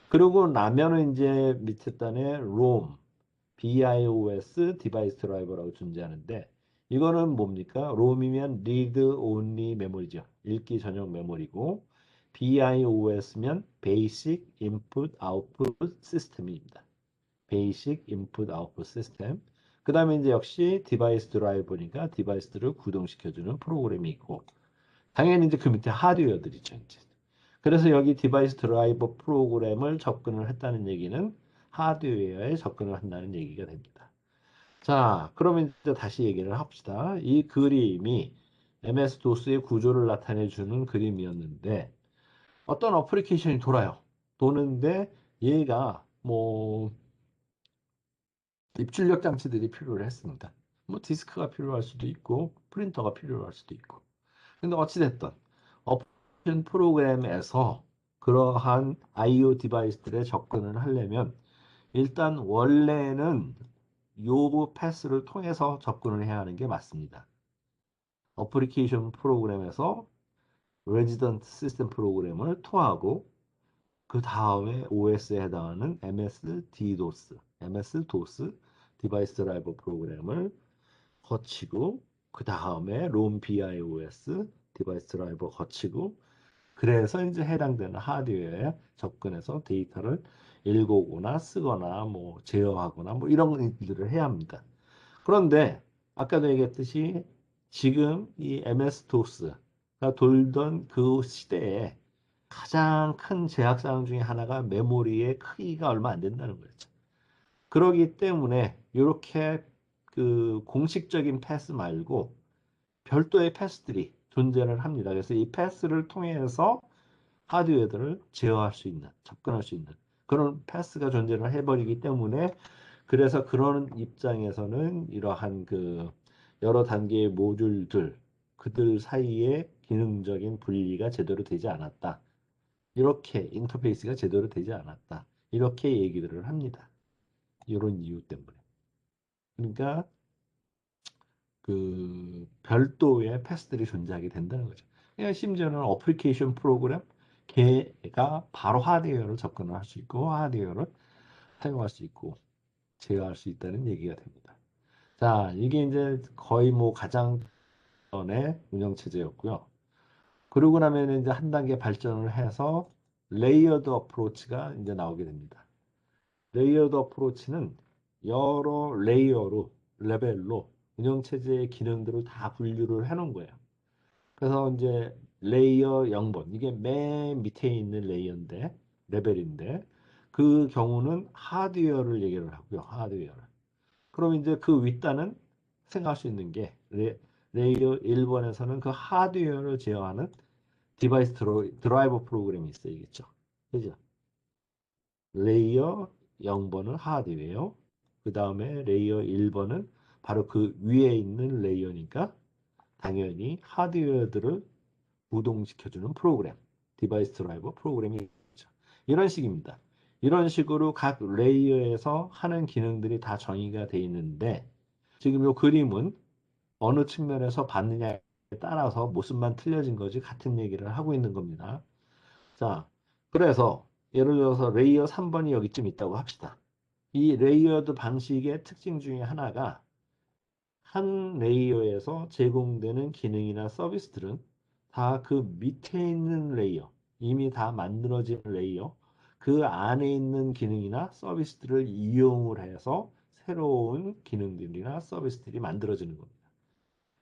그리고 나면은 이제 밑에 단에 ROM, BIOS 디바이스 드라이버라고 존재하는데 이거는 뭡니까? ROM이면 Read Only 메모리죠. 읽기 전용 메모리고 BIOS면 Basic Input Output System입니다. Basic Input Output System. 그 다음에 이제 역시 디바이스 드라이버니까 디바이스들을 구동시켜주는 프로그램이 있고 당연히 이제 그 밑에 하드웨어들이죠. 이제. 그래서 여기 디바이스 드라이버 프로그램을 접근을 했다는 얘기는 하드웨어에 접근을 한다는 얘기가 됩니다. 자, 그러면 이제 다시 얘기를 합시다. 이 그림이 MS-DOS의 구조를 나타내 주는 그림이었는데 어떤 어플리케이션이 돌아요. 도는데 얘가 뭐 입출력 장치들이 필요를 했습니다. 뭐 디스크가 필요할 수도 있고 프린터가 필요할 수도 있고. 근데 어찌됐든 어플리케이션 프로그램에서 그러한 I/O 디바이스들에 접근을 하려면 일단 원래는 요 패스를 통해서 접근을 해야 하는 게 맞습니다. 어플리케이션 프로그램에서 레지던트 시스템 프로그램을 토하고 그 다음에 OS에 해당하는 MS-DOS 디바이스 드라이버 프로그램을 거치고 그 다음에 롬 BIOS 디바이스 드라이버 거치고 그래서 이제 해당되는 하드웨어에 접근해서 데이터를 읽어오거나 쓰거나 뭐 제어하거나 뭐 이런 일들을 해야 합니다. 그런데 아까도 얘기했듯이 지금 이 MS-DOS가 돌던 그 시대에 가장 큰 제약사항 중에 하나가 메모리의 크기가 얼마 안 된다는 거죠. 그러기 때문에 이렇게 그 공식적인 패스 말고 별도의 패스들이 존재를 합니다. 그래서 이 패스를 통해서 하드웨어들을 제어할 수 있는, 접근할 수 있는 그런 패스가 존재를 해버리기 때문에 그래서 그런 입장에서는 이러한 그 여러 단계의 모듈들 그들 사이에 기능적인 분리가 제대로 되지 않았다. 이렇게 인터페이스가 제대로 되지 않았다. 이렇게 얘기들을 합니다. 이런 이유 때문에. 그러니까 그 별도의 패스들이 존재하게 된다는 거죠. 그러니까 심지어는 어플리케이션 프로그램 걔가 바로 하드웨어를 접근을 할 수 있고 하드웨어를 사용할 수 있고 제어할 수 있다는 얘기가 됩니다. 자, 이게 이제 거의 뭐 가장 전의 운영 체제였고요. 그러고 나면 이제 한 단계 발전을 해서 레이어드 어프로치가 이제 나오게 됩니다. 레이어드 어프로치는 여러 레이어로 레벨로 운영 체제의 기능들을 다 분류를 해 놓은 거예요. 그래서 이제 레이어 0번 이게 맨 밑에 있는 레이어인데 레벨인데 그 경우는 하드웨어를 얘기를 하고요. 하드웨어를. 그럼 이제 그 윗단은 생각할 수 있는 게 레이어 1번에서는 그 하드웨어를 제어하는 디바이스 드라이버 프로그램이 있어야겠죠. 그죠? 레이어 0번은 하드웨어, 그 다음에 레이어 1번은 바로 그 위에 있는 레이어니까 당연히 하드웨어들을 구동시켜주는 프로그램, 디바이스 드라이버 프로그램이 있죠. 이런 식입니다. 이런 식으로 각 레이어에서 하는 기능들이 다 정의가 돼 있는데 지금 이 그림은 어느 측면에서 봤느냐에 따라서 모습만 틀려진 거지 같은 얘기를 하고 있는 겁니다. 자, 그래서 예를 들어서 레이어 3번이 여기쯤 있다고 합시다. 이 레이어드 방식의 특징 중에 하나가 한 레이어에서 제공되는 기능이나 서비스들은 다 그 밑에 있는 레이어, 이미 다 만들어진 레이어, 그 안에 있는 기능이나 서비스들을 이용을 해서 새로운 기능들이나 서비스들이 만들어지는 겁니다.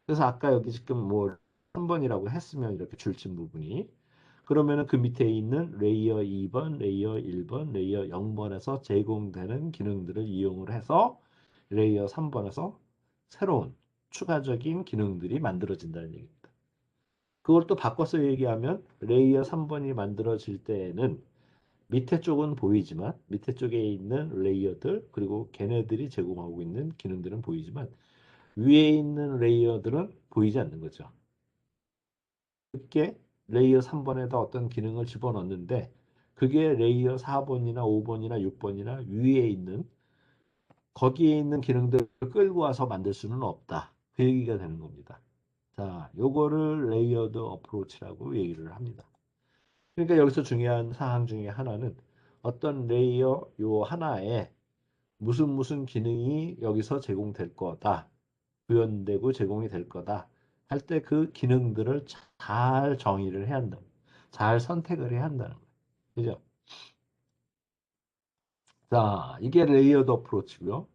그래서 아까 여기 지금 뭐 3번이라고 했으면 이렇게 줄친 부분이 그러면은 그 밑에 있는 레이어 2번, 레이어 1번, 레이어 0번에서 제공되는 기능들을 이용을 해서 레이어 3번에서 새로운 추가적인 기능들이 만들어진다는 얘기입니다. 그걸 또 바꿔서 얘기하면 레이어 3번이 만들어질 때에는 밑에 쪽은 보이지만 밑에 쪽에 있는 레이어들 그리고 걔네들이 제공하고 있는 기능들은 보이지만 위에 있는 레이어들은 보이지 않는 거죠. 쉽게 레이어 3번에다 어떤 기능을 집어넣는데 그게 레이어 4번이나 5번이나 6번이나 위에 있는 거기에 있는 기능들을 끌고 와서 만들 수는 없다. 그 얘기가 되는 겁니다. 자, 요거를 레이어드 어프로치라고 얘기를 합니다. 그러니까 여기서 중요한 사항 중에 하나는 어떤 레이어 요 하나에 무슨 기능이 여기서 제공될 거다. 구현되고 제공이 될 거다. 할 때 그 기능들을 잘 정의를 해야 한다. 잘 선택을 해야 한다는 거예요. 그죠? 자, 이게 레이어드 어프로치고요.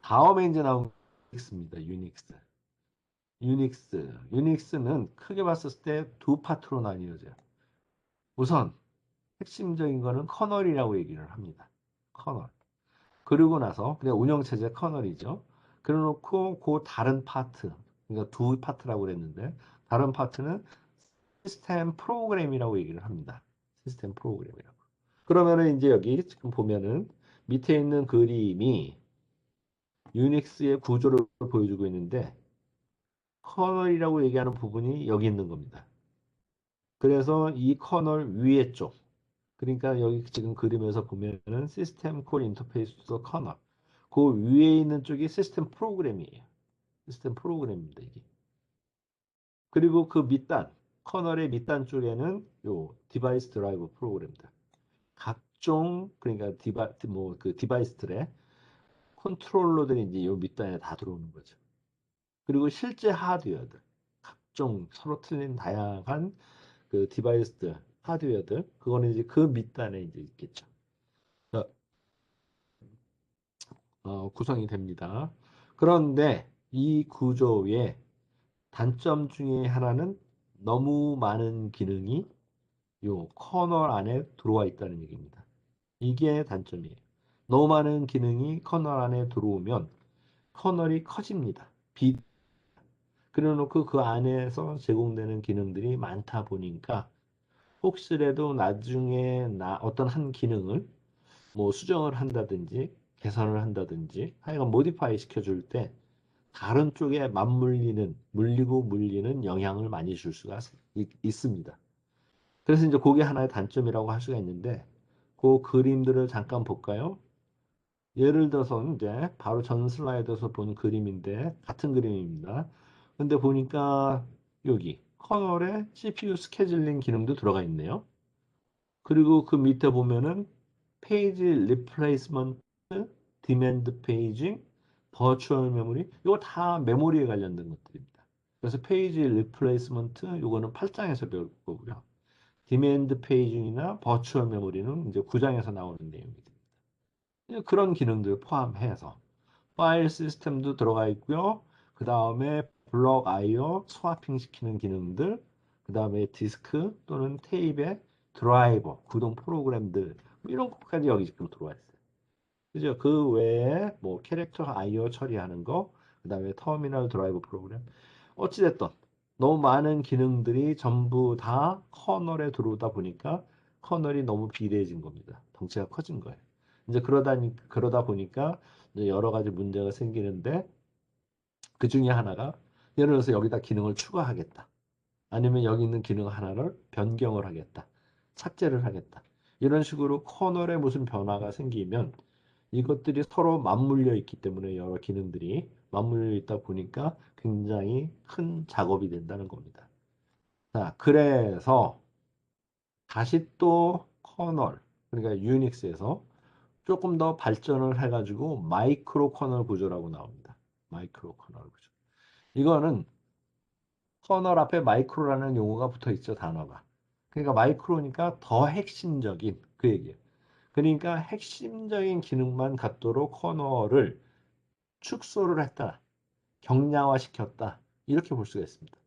다음에 이제 나온 게 유닉스입니다. 유닉스. 유닉스는 크게 봤을 때 두 파트로 나뉘어져요. 우선 핵심적인 거는 커널이라고 얘기를 합니다. 커널. 그리고 나서 그냥 운영체제 커널이죠. 그래놓고 그 다른 파트, 그러니까 두 파트라고 그랬는데 다른 파트는 시스템 프로그램이라고 얘기를 합니다. 시스템 프로그램이라고. 그러면은 이제 여기 지금 보면은 밑에 있는 그림이 유닉스의 구조를 보여주고 있는데 커널이라고 얘기하는 부분이 여기 있는 겁니다. 그래서 이 커널 위에 쪽, 그러니까 여기 지금 그림에서 보면은 시스템 콜 인터페이스 커널, 그 위에 있는 쪽이 시스템 프로그램이에요. 시스템 프로그램입니다, 이게. 그리고 그 밑단, 커널의 밑단 쪽에는 요 디바이스 드라이버 프로그램들. 각종 그러니까 그 디바이스들의 컨트롤러들이 이제 요 밑단에 다 들어오는 거죠. 그리고 실제 하드웨어들, 각종 서로 틀린 다양한 그 디바이스들, 하드웨어들, 그거는 이제 그 밑단에 이제 있겠죠. 구성이 됩니다. 그런데 이 구조의 단점 중에 하나는 너무 많은 기능이 요 커널 안에 들어와 있다는 얘기입니다. 이게 단점이에요. 너무 많은 기능이 커널 안에 들어오면 커널이 커집니다. 그래놓고 그 안에서 제공되는 기능들이 많다 보니까 혹시라도 나중에 어떤 한 기능을 뭐 수정을 한다든지 개선을 한다든지 하여간 모디파이 시켜줄 때 다른 쪽에 물리는 영향을 많이 줄 수가 있습니다. 그래서 이제 그게 하나의 단점이라고 할 수가 있는데 그 그림들을 잠깐 볼까요? 예를 들어서 이제 바로 전 슬라이드에서 본 그림인데 같은 그림입니다. 근데 보니까 여기 커널에 CPU 스케줄링 기능도 들어가 있네요. 그리고 그 밑에 보면은 페이지 리플레이스먼트, 디맨드 페이징, 버추얼 메모리 이거 다 메모리에 관련된 것들입니다. 그래서 페이지 리플레이스먼트 이거는 8장에서 배울 거고요. 디맨드 페이징이나 버추얼 메모리는 이제 9장에서 나오는 내용입니다. 그런 기능들 포함해서 파일 시스템도 들어가 있고요. 그 다음에 블록 IO 스와핑 시키는 기능들, 그 다음에 디스크 또는 테이프의 드라이버, 구동 프로그램들 뭐 이런 것까지 여기 지금 들어와 있어요. 그죠? 그 외에 뭐 캐릭터 IO 처리하는 거, 그 다음에 터미널 드라이버 프로그램. 어찌됐든 너무 많은 기능들이 전부 다 커널에 들어오다 보니까 커널이 너무 비대해진 겁니다. 덩치가 커진 거예요. 이제 그러다 보니까 이제 여러 가지 문제가 생기는데 그 중에 하나가 예를 들어서 여기다 기능을 추가하겠다. 아니면 여기 있는 기능 하나를 변경을 하겠다. 삭제를 하겠다. 이런 식으로 커널에 무슨 변화가 생기면 이것들이 서로 맞물려 있기 때문에 여러 기능들이 맞물려 있다 보니까 굉장히 큰 작업이 된다는 겁니다. 자, 그래서 다시 또 커널, 그러니까 유닉스에서 조금 더 발전을 해가지고 마이크로 커널 구조라고 나옵니다. 마이크로 커널 구조. 이거는 커널 앞에 마이크로라는 용어가 붙어 있죠, 단어가. 그러니까 마이크로니까 더 핵심적인 그 얘기예요. 그러니까 핵심적인 기능만 갖도록 커널을 축소를 했다, 경량화시켰다 이렇게 볼 수가 있습니다.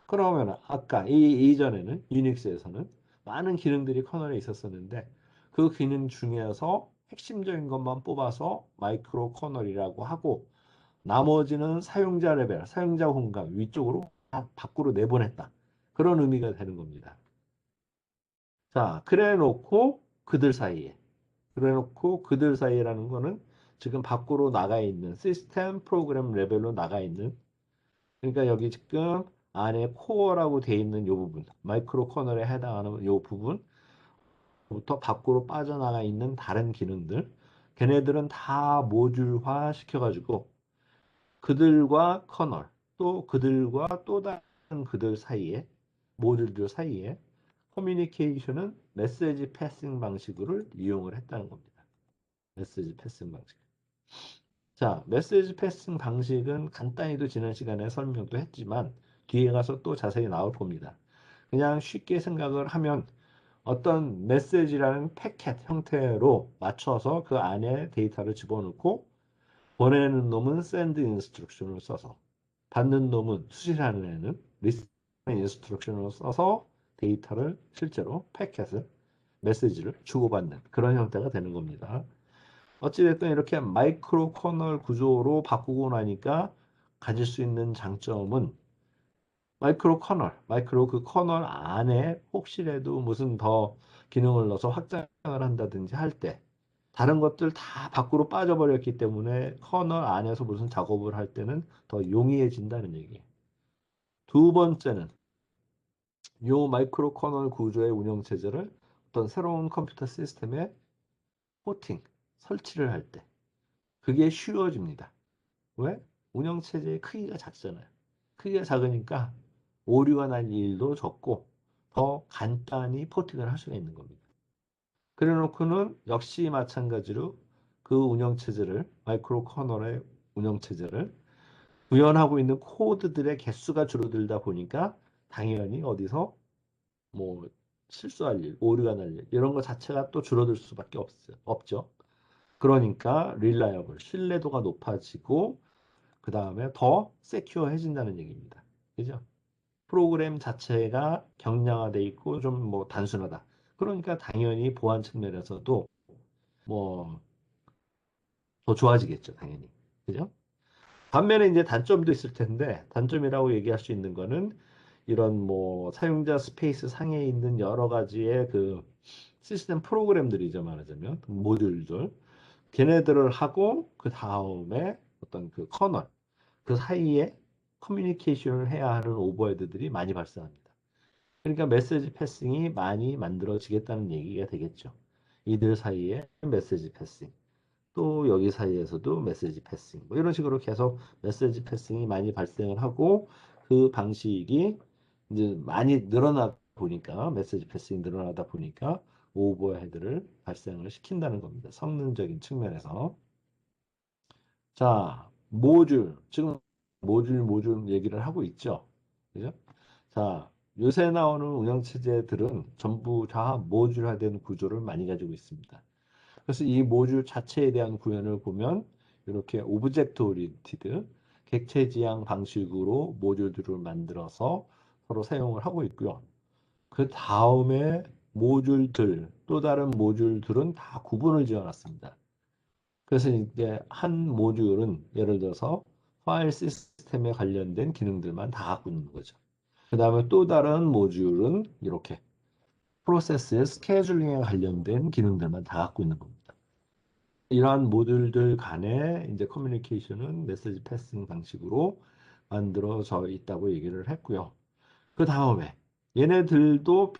그러면 아까 이전에는 유닉스에서는 많은 기능들이 커널에 있었었는데 그 기능 중에서 핵심적인 것만 뽑아서 마이크로 커널이라고 하고 나머지는 사용자 레벨, 사용자 공간 위쪽으로 다 밖으로 내보냈다. 그런 의미가 되는 겁니다. 자, 그래 놓고 그들 사이에라는 거는 지금 밖으로 나가 있는 시스템 프로그램 레벨로 나가 있는 그러니까 여기 지금 안에 코어라고 되어 있는 이 부분, 마이크로 커널에 해당하는 이 부분부터 밖으로 빠져나가 있는 다른 기능들, 걔네들은 다 모듈화 시켜가지고 그들과 커널, 또 그들과 또 다른 그들 사이에, 모듈들 사이에 커뮤니케이션은 메시지 패싱 방식을 이용을 했다는 겁니다. 메시지 패싱 방식. 자, 메시지 패싱 방식은 간단히도 지난 시간에 설명도 했지만 뒤에 가서 또 자세히 나올 겁니다. 그냥 쉽게 생각을 하면 어떤 메시지라는 패켓 형태로 맞춰서 그 안에 데이터를 집어넣고 보내는 놈은 send 인스트럭션을 써서 받는 놈은 수신하는 애는 receive 인스트럭션을 써서 데이터를 실제로 패켓을 메시지를 주고받는 그런 형태가 되는 겁니다. 어찌됐든 이렇게 마이크로 커널 구조로 바꾸고 나니까 가질 수 있는 장점은 마이크로 그 커널 안에 혹시라도 무슨 더 기능을 넣어서 확장을 한다든지 할 때 다른 것들 다 밖으로 빠져버렸기 때문에 커널 안에서 무슨 작업을 할 때는 더 용이해진다는 얘기예요. 두 번째는 요 마이크로 커널 구조의 운영 체제를 어떤 새로운 컴퓨터 시스템에 포팅, 설치를 할 때 그게 쉬워집니다. 왜? 운영 체제의 크기가 작잖아요. 크기가 작으니까 오류가 날 일도 적고 더 간단히 포팅을 할 수가 있는 겁니다. 그래 놓고는 역시 마찬가지로 그 운영 체제를 마이크로 커널의 운영 체제를 구현하고 있는 코드들의 개수가 줄어들다 보니까 당연히 어디서 뭐 실수할 일, 오류가 날 일, 이런 것 자체가 또 줄어들 수밖에 없죠. 그러니까 reliable, 신뢰도가 높아지고 그 다음에 더 세큐어해진다는 얘기입니다. 그죠? 프로그램 자체가 경량화돼 있고 좀 뭐 단순하다. 그러니까 당연히 보안 측면에서도 뭐 더 좋아지겠죠, 당연히. 그죠? 반면에 이제 단점도 있을 텐데 단점이라고 얘기할 수 있는 거는 이런 뭐 사용자 스페이스 상에 있는 여러 가지의 그 시스템 프로그램들이죠, 말하자면 모듈들 걔네들을 하고 그 다음에 어떤 그 커널 그 사이에 커뮤니케이션을 해야 하는 오버헤드들이 많이 발생합니다. 그러니까 메시지 패싱이 많이 만들어지겠다는 얘기가 되겠죠. 이들 사이에 메시지 패싱. 또 여기 사이에서도 메시지 패싱 뭐 이런 식으로 계속 메시지 패싱이 많이 발생을 하고 그 방식이 이제 많이 늘어나다 보니까 메시지 패싱이 늘어나다 보니까 오버헤드를 발생을 시킨다는 겁니다. 성능적인 측면에서. 자, 모듈 지금 모듈 얘기를 하고 있죠. 그죠? 자, 요새 나오는 운영체제들은 전부 다 모듈화된 구조를 많이 가지고 있습니다. 그래서 이 모듈 자체에 대한 구현을 보면 이렇게 오브젝트 오리엔티드 객체 지향 방식으로 모듈들을 만들어서 서로 사용을 하고 있고요. 그 다음에 모듈들 또 다른 모듈들은 다 구분을 지어놨습니다. 그래서 이제 한 모듈은 예를 들어서 파일 시스템에 관련된 기능들만 다 갖고 있는 거죠. 그 다음에 또 다른 모듈은 이렇게 프로세스의 스케줄링에 관련된 기능들만 다 갖고 있는 겁니다. 이러한 모듈들 간의 이제 커뮤니케이션은 메시지 패싱 방식으로 만들어져 있다고 얘기를 했고요. 그 다음에 얘네들도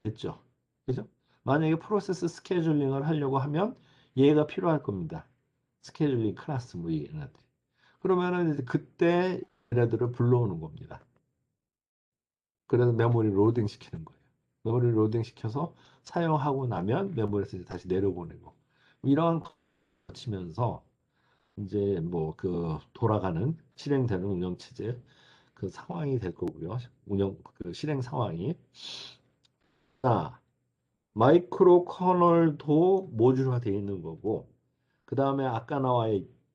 있죠. 그죠? 만약에 프로세스 스케줄링을 하려고 하면 얘가 필요할 겁니다. 스케줄링 클래스 뭐 얘네들. 그러면은 이제 그때 얘네들을 불러오는 겁니다. 그래서 메모리 로딩 시키는 거예요. 메모리 로딩 시켜서 사용하고 나면 메모리에서 이제 다시 내려보내고 이런 거치면서 이제 뭐 그 돌아가는 실행되는 운영 체제 그 상황이 될 거고요. 운영 그 실행 상황이 자 마이크로 커널도 모듈화 되어 있는 거고 그 다음에 아까 나와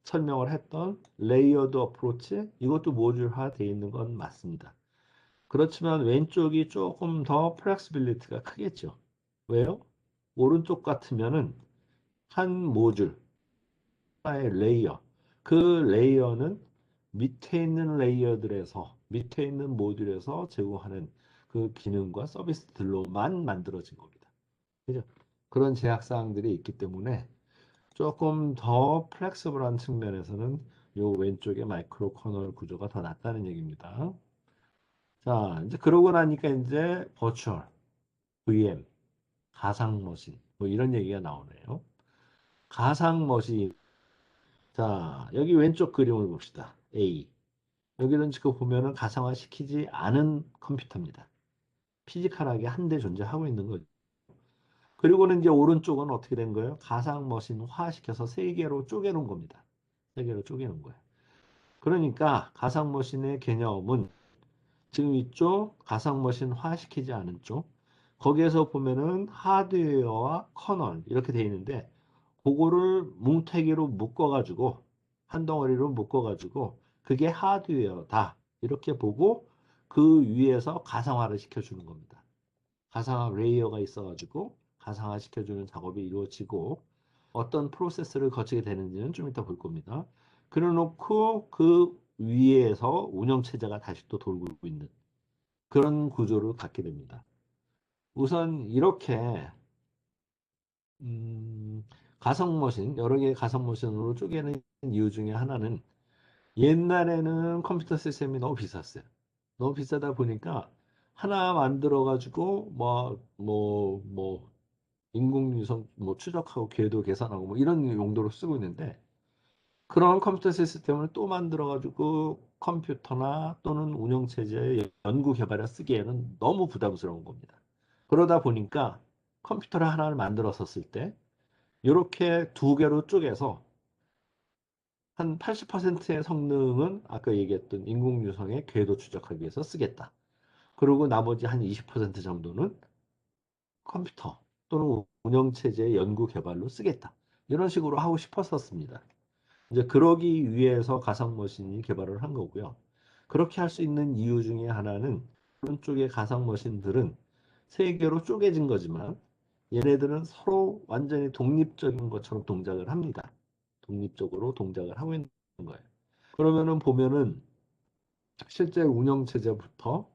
설명을 했던 레이어드 어프로치 이것도 모듈화 되어 있는 건 맞습니다. 그렇지만 왼쪽이 조금 더 플렉시빌리티가 크겠죠. 왜요? 오른쪽 같으면은 한 모듈 하나의 레이어 그 레이어는 밑에 있는 레이어들에서 밑에 있는 모듈에서 제공하는 그 기능과 서비스들로만 만들어진 겁니다. 그죠? 그런 제약 사항들이 있기 때문에 조금 더 플렉서블한 측면에서는 요 왼쪽의 마이크로 커널 구조가 더 낫다는 얘기입니다. 자, 이제 그러고 나니까 이제 버추얼, VM, 가상 머신 뭐 이런 얘기가 나오네요. 가상 머신. 자, 여기 왼쪽 그림을 봅시다. A. 여기는 지금 보면은 가상화 시키지 않은 컴퓨터입니다. 피지컬하게 한 대 존재하고 있는 거죠. 그리고는 이제 오른쪽은 어떻게 된 거예요? 가상 머신화 시켜서 세 개로 쪼개놓은 겁니다. 세 개로 쪼개놓은 거예요. 그러니까 가상 머신의 개념은 지금 이쪽 가상 머신화 시키지 않은 쪽 거기에서 보면은 하드웨어와 커널 이렇게 돼 있는데 그거를 뭉태기로 묶어가지고 한 덩어리로 묶어가지고 그게 하드웨어다 이렇게 보고 그 위에서 가상화를 시켜주는 겁니다. 가상화 레이어가 있어가지고 가상화 시켜주는 작업이 이루어지고 어떤 프로세스를 거치게 되는지는 좀 이따 볼 겁니다. 그래놓고 그 위에서 운영체제가 다시 또 돌고 있는 그런 구조를 갖게 됩니다. 우선 이렇게 가상머신, 여러 개의 가상머신으로 쪼개는 이유 중에 하나는 옛날에는 컴퓨터 시스템이 너무 비쌌어요. 너무 비싸다 보니까 하나 만들어가지고 인공위성 뭐 추적하고 궤도 계산하고 뭐 이런 용도로 쓰고 있는데 그런 컴퓨터 시스템을 또 만들어가지고 컴퓨터나 또는 운영체제의 연구 개발에 쓰기에는 너무 부담스러운 겁니다. 그러다 보니까 컴퓨터를 하나를 만들었었을 때 이렇게 두 개로 쪼개서 한 80%의 성능은 아까 얘기했던 인공위성의 궤도 추적하기 위해서 쓰겠다. 그리고 나머지 한 20% 정도는 컴퓨터 또는 운영체제의 연구 개발로 쓰겠다. 이런 식으로 하고 싶었었습니다. 이제 그러기 위해서 가상머신이 개발을 한 거고요. 그렇게 할 수 있는 이유 중에 하나는 오른쪽의 가상머신들은 세 개로 쪼개진 거지만 얘네들은 서로 완전히 독립적인 것처럼 동작을 합니다. 독립적으로 동작을 하고 있는 거예요. 그러면은 보면은 실제 운영체제부터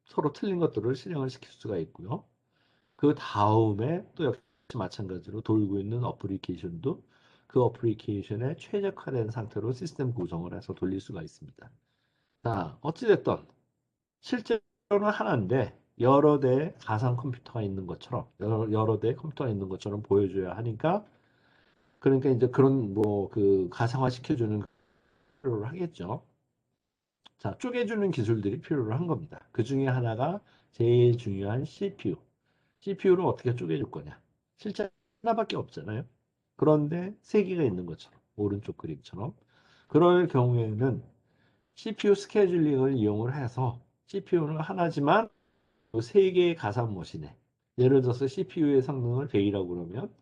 서로 틀린 것들을 실행을 시킬 수가 있고요. 그 다음에 또 역시 마찬가지로 돌고 있는 어플리케이션도 그 어플리케이션에 최적화된 상태로 시스템 구성을 해서 돌릴 수가 있습니다. 자, 어찌됐든 실제로는 하나인데 여러 대의 가상 컴퓨터가 있는 것처럼 여러 대의 컴퓨터가 있는 것처럼 보여줘야 하니까 그러니까 이제 그런 뭐 그 가상화 시켜주는 필요를 하겠죠. 자, 쪼개주는 기술들이 필요를 한 겁니다. 그 중에 하나가 제일 중요한 CPU. CPU를 어떻게 쪼개줄 거냐? 실제 하나밖에 없잖아요. 그런데 세 개가 있는 것처럼 오른쪽 그림처럼 그럴 경우에는 CPU 스케줄링을 이용을 해서 CPU는 하나지만 세 개의 가상 머신에 예를 들어서 CPU의 성능을 100이라고 그러면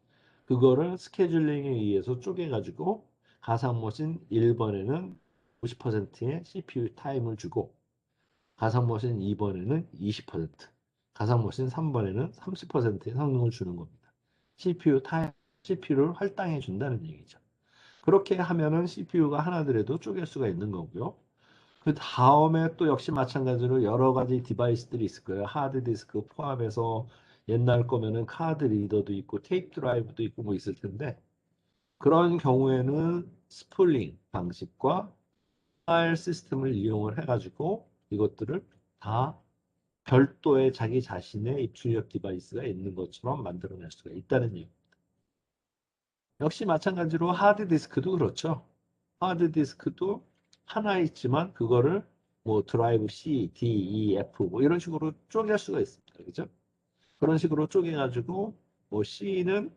그거를 스케줄링에 의해서 쪼개가지고 가상 머신 1번에는 50%의 CPU 타임을 주고 가상머신 2번에는 20%, 가상머신 3번에는 30%의 성능을 주는 겁니다. CPU를 할당해 준다는 얘기죠. 그렇게 하면은 CPU가 하나더라도 쪼갤 수가 있는 거고요. 그 다음에 또 역시 마찬가지로 여러 가지 디바이스들이 있을 거예요. 하드디스크 포함해서 옛날 거면은 카드 리더도 있고 테이프 드라이브도 있고 뭐 있을 텐데 그런 경우에는 스플링 방식과 파일 시스템을 이용을 해가지고 이것들을 다 별도의 자기 자신의 입출력 디바이스가 있는 것처럼 만들어낼 수가 있다는 얘기. 역시 마찬가지로 하드디스크도 그렇죠. 하드디스크도 하나 있지만 그거를 뭐 드라이브 C, D, E, F 뭐 이런 식으로 쪼갤 수가 있습니다. 그죠? 그런 식으로 쪼개가지고 뭐 C는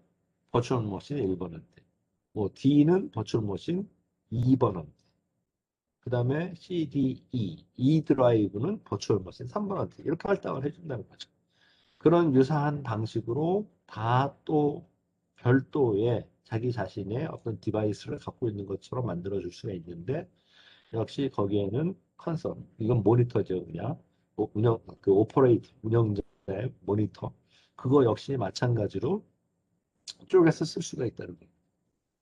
버추얼 머신 1번한테, 뭐 D는 버추얼 머신 2번한테, 그 다음에 CDE, E 드라이브는 버추얼 머신 3번한테 이렇게 할당을 해준다는 거죠. 그런 유사한 방식으로 다 또 별도의 자기 자신의 어떤 디바이스를 갖고 있는 것처럼 만들어줄 수가 있는데 역시 거기에는 컨솔, 이건 모니터죠 그냥 그 오퍼레이트 운영자의 모니터 그거 역시 마찬가지로 쪼개서 쓸 수가 있다는 거예요.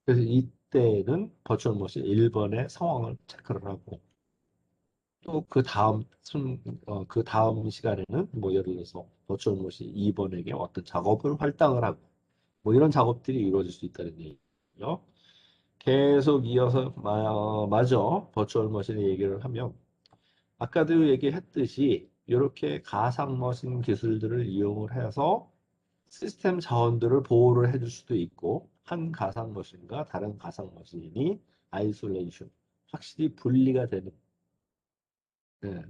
그래서 이때는 버추얼 머신 1번의 상황을 체크를 하고 또 그 다음 시간에는 뭐 예를 들어서 버추얼 머신 2번에게 어떤 작업을 할당을 하고 뭐 이런 작업들이 이루어질 수 있다는 얘기죠. 계속 이어서 맞아 버추얼 머신 얘기를 하면 아까도 얘기했듯이 이렇게 가상 머신 기술들을 이용을 해서 시스템 자원들을 보호를 해줄 수도 있고 한 가상 머신과 다른 가상 머신이 아이솔레이션 확실히 분리가 되는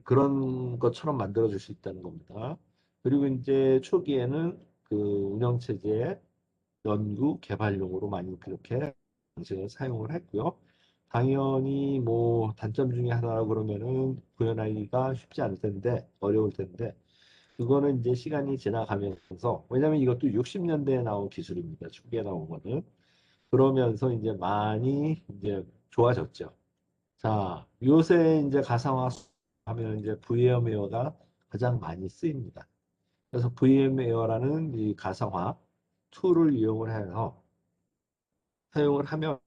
그런 것처럼 만들어줄 수 있다는 겁니다. 그리고 이제 초기에는 그 운영체제의 연구 개발용으로 많이 그렇게 방식을 사용을 했고요. 당연히 뭐 단점 중에 하나라고 그러면은 구현하기가 쉽지 않을 텐데 어려울 텐데 그거는 이제 시간이 지나가면서 왜냐하면 이것도 60년대에 나온 기술입니다. 초기에 나온 거는 그러면서 이제 많이 이제 좋아졌죠. 자, 요새 이제 가상화 하면 이제 VM웨어가 가장 많이 쓰입니다. 그래서 VM웨어라는 이 가상화 툴을 이용을 해서 사용을 하면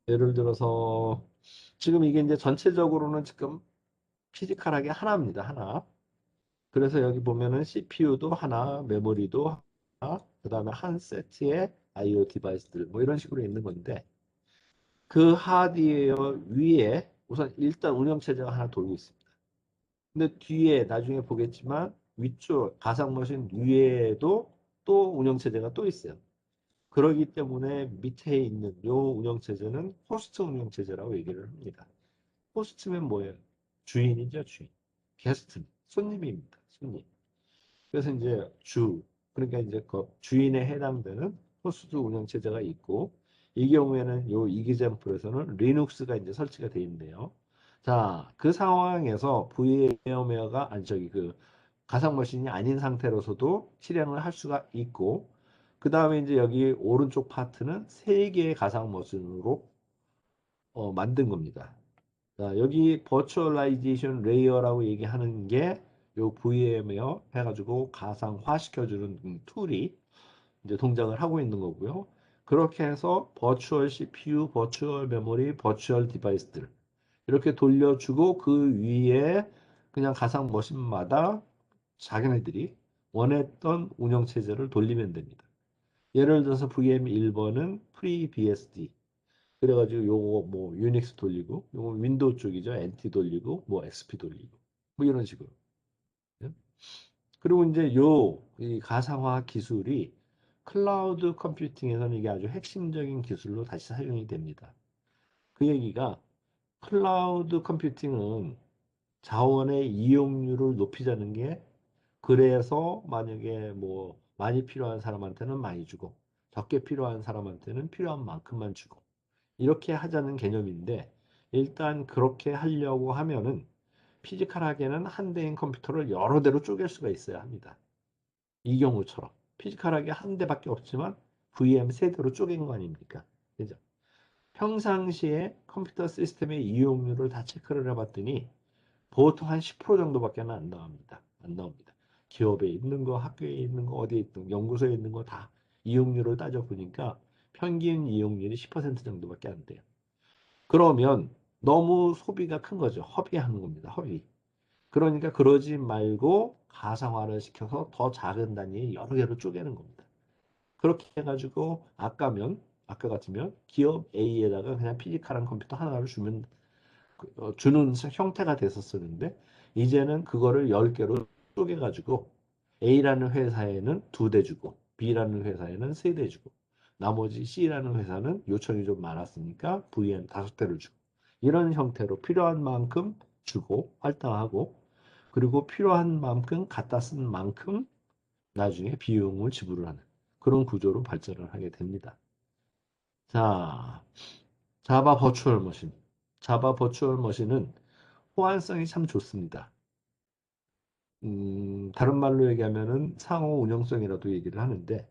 예를 들어서 지금 이게 이제 전체적으로는 지금 피지컬하게 하나입니다. 하나. 그래서 여기 보면은 CPU도 하나, 메모리도 하나, 그 다음에 한 세트에 IO 디바이스들 뭐 이런 식으로 있는 건데 그 하드웨어 위에 우선 일단 운영체제가 하나 돌고 있습니다. 근데 뒤에 나중에 보겠지만 위쪽 가상머신 위에도 또 운영체제가 또 있어요. 그러기 때문에 밑에 있는 요 운영체제는 호스트 운영체제라고 얘기를 합니다. 호스트면 뭐예요? 주인이죠, 주인. 게스트, 손님입니다, 손님. 그래서 이제 그러니까 이제 그 주인에 해당되는 호스트 운영체제가 있고, 이 경우에는 요 이기젠플에서는 리눅스가 이제 설치가 되어 있는데요. 자, 그 상황에서 VM웨어가, 아니, 저기 그 가상머신이 아닌 상태로서도 실행을 할 수가 있고, 그 다음에 이제 여기 오른쪽 파트는 세 개의 가상머신으로 만든 겁니다. 자, 여기 버추얼라이제이션 레이어라고 얘기하는 게 요 VM웨어 해가지고 가상화 시켜주는 툴이 이제 동작을 하고 있는 거고요. 그렇게 해서 버추얼 CPU, 버추얼 메모리, 버추얼 디바이스들 이렇게 돌려주고 그 위에 그냥 가상 머신마다 자기네들이 원했던 운영체제를 돌리면 됩니다. 예를 들어서 VM 1번은 FreeBSD 그래가지고 요거 뭐 유닉스 돌리고 요거 윈도우 쪽이죠. NT 돌리고 뭐 XP 돌리고 뭐 이런 식으로. 예? 그리고 이제 이 가상화 기술이 클라우드 컴퓨팅에서는 이게 아주 핵심적인 기술로 다시 사용이 됩니다. 그 얘기가 클라우드 컴퓨팅은 자원의 이용률을 높이자는 게 그래서 만약에 뭐 많이 필요한 사람한테는 많이 주고 적게 필요한 사람한테는 필요한 만큼만 주고 이렇게 하자는 개념인데 일단 그렇게 하려고 하면은 피지컬하게는 한 대인 컴퓨터를 여러 대로 쪼갤 수가 있어야 합니다. 이 경우처럼 피지컬하게 한 대밖에 없지만 VM 세 대로 쪼갠 거 아닙니까? 그죠? 평상시에 컴퓨터 시스템의 이용률을 다 체크를 해봤더니 보통 한 10% 정도밖에 안 나옵니다. 안 나옵니다. 기업에 있는 거, 학교에 있는 거, 어디에 있든 연구소에 있는 거 다 이용률을 따져보니까 평균 이용률이 10% 정도밖에 안 돼요. 그러면 너무 소비가 큰 거죠. 허비하는 겁니다. 허비. 그러니까 그러지 말고 가상화를 시켜서 더 작은 단위의 여러 개로 쪼개는 겁니다. 그렇게 해가지고 아까 같으면 기업 A에다가 그냥 피지컬한 컴퓨터 하나를 주는 형태가 됐었었는데 이제는 그거를 10개로 쪼개가지고 A라는 회사에는 2대 주고 B라는 회사에는 3대 주고 나머지 C라는 회사는 요청이 좀 많았으니까 VM 5대를 주고 이런 형태로 필요한 만큼 주고 할당하고 그리고 필요한 만큼 갖다 쓴 만큼 나중에 비용을 지불을 하는 그런 구조로 발전을 하게 됩니다. 자, 자바 버추얼 머신. 자바 버추얼 머신은 호환성이 참 좋습니다. 다른 말로 얘기하면은 상호 운영성이라도 얘기를 하는데,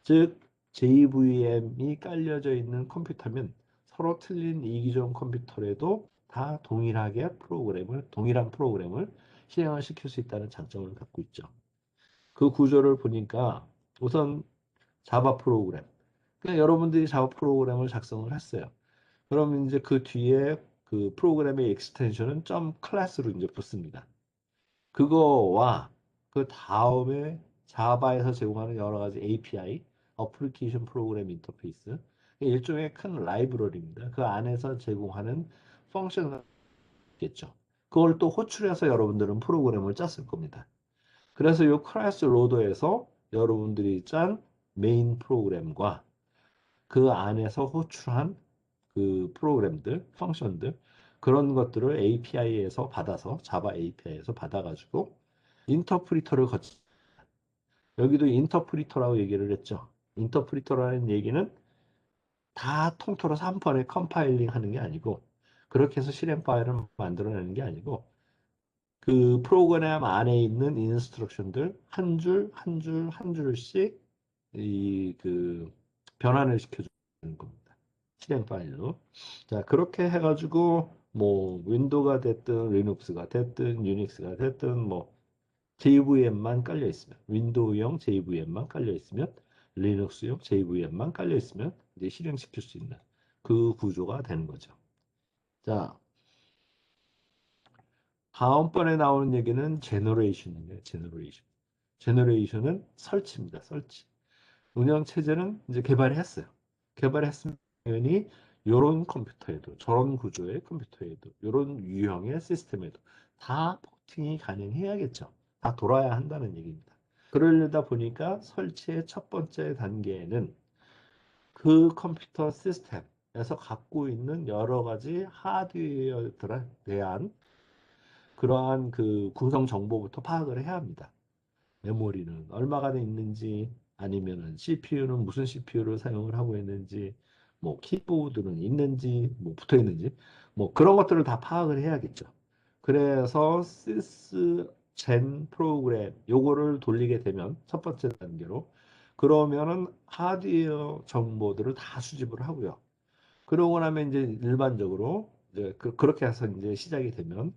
즉 JVM이 깔려져 있는 컴퓨터면 서로 틀린 이기종 컴퓨터라도 다 동일한 프로그램을 실행을 시킬 수 있다는 장점을 갖고 있죠. 그 구조를 보니까 우선 자바 프로그램. 그냥 여러분들이 자바 프로그램을 작성을 했어요. 그럼 이제 그 뒤에 그 프로그램의 익스텐션은 점 클래스로 이제 붙습니다. 그거와 그 다음에 자바에서 제공하는 여러 가지 API, 어플리케이션 프로그램 인터페이스, 일종의 큰 라이브러리입니다. 그 안에서 제공하는 펑션을 겠죠. 그걸 또 호출해서 여러분들은 프로그램을 짰을 겁니다. 그래서 이 클래스 로더에서 여러분들이 짠 메인 프로그램과 그 안에서 호출한 그 프로그램들, 펑션들 그런 것들을 API에서 받아서 자바 API에서 받아가지고 인터프리터를 거치 여기도 인터프리터라고 얘기를 했죠. 인터프리터라는 얘기는 다 통틀어서 한 번에 컴파일링 하는 게 아니고 그렇게 해서 실행 파일을 만들어내는 게 아니고 그 프로그램 안에 있는 인스트럭션들 한 줄 한 줄 한 줄씩 이 그 변환을 시켜주는 겁니다. 실행 파일로. 자, 그렇게 해가지고 뭐 윈도우가 됐든 리눅스가 됐든 유닉스가 됐든 뭐 JVM만 깔려 있으면 윈도우용 JVM만 깔려 있으면 리눅스용 JVM만 깔려 있으면 이제 실행시킬 수 있는 그 구조가 되는 거죠. 자, 다음번에 나오는 얘기는 제너레이션이에요. 제너레이션. 제너레이션은 설치입니다. 설치. 운영 체제는 이제 개발했어요. 개발했으니 요런 컴퓨터에도 저런 구조의 컴퓨터에도 요런 유형의 시스템에도 다 포팅이 가능해야겠죠. 다 돌아야 한다는 얘기입니다. 그러려다 보니까 설치의 첫 번째 단계에는 그 컴퓨터 시스템에서 갖고 있는 여러 가지 하드웨어들에 대한 그러한 그 구성 정보부터 파악을 해야 합니다. 메모리는 얼마가 돼 있는지, 아니면은 CPU는 무슨 CPU를 사용을 하고 있는지, 뭐 키보드는 있는지, 뭐 붙어 있는지, 뭐 그런 것들을 다 파악을 해야겠죠. 그래서 시스 젠 프로그램 요거를 돌리게 되면 첫 번째 단계로, 그러면은 하드웨어 정보들을 다 수집을 하고요. 그러고 나면 이제 일반적으로 이제 그렇게 해서 이제 시작이 되면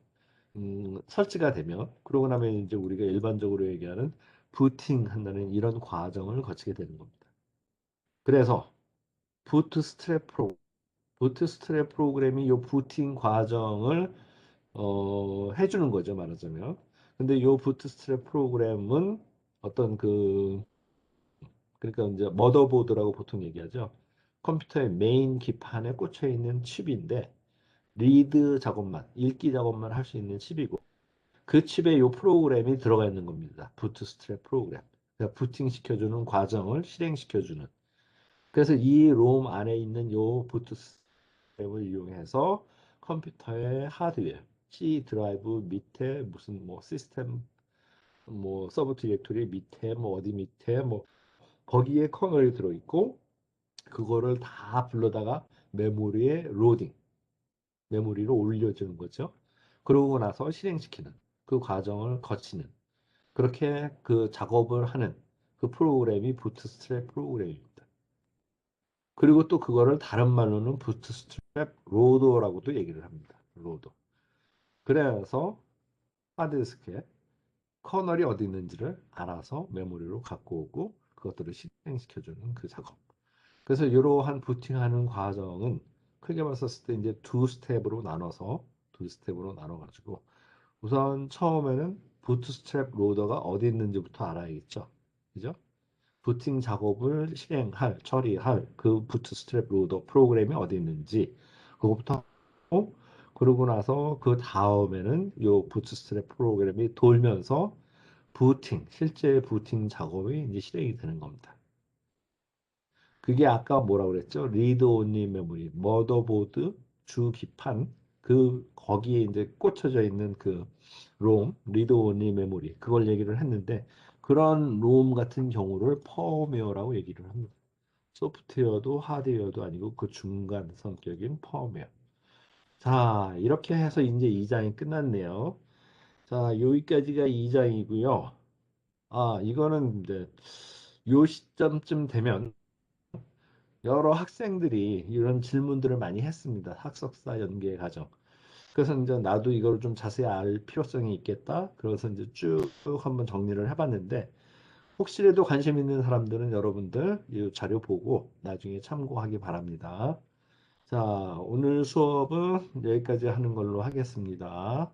설치가 되면, 그러고 나면 이제 우리가 일반적으로 얘기하는 부팅 한다는 이런 과정을 거치게 되는 겁니다. 그래서 부트스트랩 프로 부트스트랩 프로그램이 이 부팅 과정을 해주는 거죠, 말하자면. 근데 이 부트스트랩 프로그램은 어떤 그러니까 이제 머더보드라고 보통 얘기하죠. 컴퓨터의 메인 기판에 꽂혀 있는 칩인데, 리드 작업만, 읽기 작업만 할 수 있는 칩이고, 그 칩에 이 프로그램이 들어가 있는 겁니다. 부트스트랩 프로그램. 그러니까 부팅 시켜주는 과정을 실행시켜주는. 그래서 이 롬 안에 있는 이 부트스트랩을 이용해서 컴퓨터의 하드웨어, C 드라이브 밑에 무슨 뭐 시스템, 뭐 서브 디렉토리 밑에 뭐 어디 밑에 뭐 거기에 커널이 들어있고, 그거를 다 불러다가 메모리에 로딩, 메모리로 올려주는 거죠. 그러고 나서 실행시키는 그 과정을 거치는, 그렇게 그 작업을 하는 그 프로그램이 부트스트랩 프로그램입니다. 그리고 또 그거를 다른 말로는 부트스트랩 로더라고도 얘기를 합니다. 로더. 그래서 하드디스크에 커널이 어디 있는지를 알아서 메모리로 갖고 오고 그것들을 실행시켜주는 그 작업. 그래서 이러한 부팅하는 과정은 크게 봤었을 때 이제 두 스텝으로 나눠가지고, 우선 처음에는 부트스트랩 로더가 어디 있는지부터 알아야겠죠. 그죠? 부팅 작업을 처리할 그 부트스트랩 로더 프로그램이 어디 있는지 그것부터 하고, 그러고 나서 그 다음에는 요 부트스트랩 프로그램이 돌면서 실제 부팅 작업이 이제 실행이 되는 겁니다. 그게 아까 뭐라고 그랬죠? 리드 온리 메모리, 머더보드 주 기판, 거기에 이제 꽂혀져 있는 그 리드 온리 메모리, 그걸 얘기를 했는데, 그런 롬 같은 경우를 펌웨어라고 얘기를 합니다. 소프트웨어도 하드웨어도 아니고 그 중간 성격인 펌웨어. 자, 이렇게 해서 이제 2장이 끝났네요. 자, 여기까지가 2장이고요. 아, 이거는 이제 요 시점쯤 되면 여러 학생들이 이런 질문들을 많이 했습니다. 학석사 연계 과정. 그래서 이제 나도 이걸 좀 자세히 알 필요성이 있겠다. 그래서 이제 쭉 한번 정리를 해봤는데, 혹시라도 관심 있는 사람들은 여러분들 이 자료 보고 나중에 참고하기 바랍니다. 자, 오늘 수업은 여기까지 하는 걸로 하겠습니다.